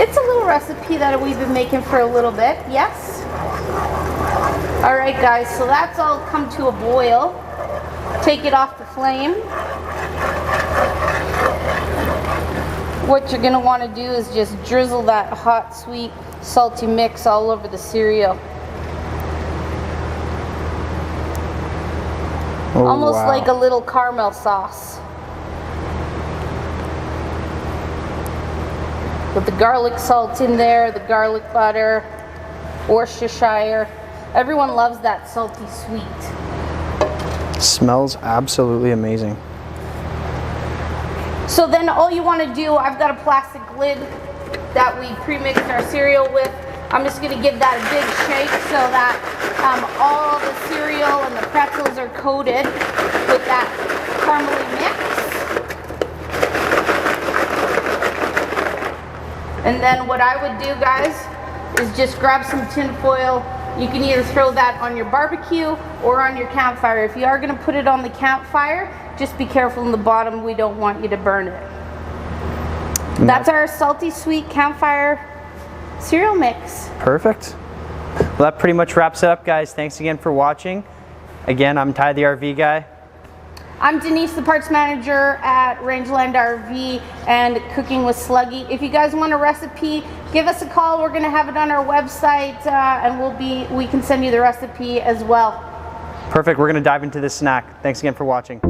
It's a little recipe that we've been making for a little bit, yes. All right, guys, so that's all come to a boil. Take it off the flame. What you're gonna wanna do is just drizzle that hot, sweet, salty mix all over the cereal. Oh, almost wow. like a little caramel sauce. With the garlic salt in there, the garlic butter, Worcestershire. Everyone loves that salty sweet. Smells absolutely amazing. So then all you want to do, I've got a plastic lid that we pre-mixed our cereal with. I'm just going to give that a big shake so that all the cereal and the pretzels are coated with that caramely mix. And then what I would do, guys, is just grab some tin foil. You can either throw that on your barbecue or on your campfire. If you are going to put it on the campfire, just be careful in the bottom. We don't want you to burn it. That's our salty sweet campfire cereal mix. Perfect. Well, that pretty much wraps it up, guys. Thanks again for watching. Again, I'm Ty, the RV guy. I'm Denise, the parts manager at Rangeland RV and Cooking with Sluggy. If you guys want a recipe, give us a call. We're going to have it on our website, and we can send you the recipe as well. Perfect. We're going to dive into this snack. Thanks again for watching.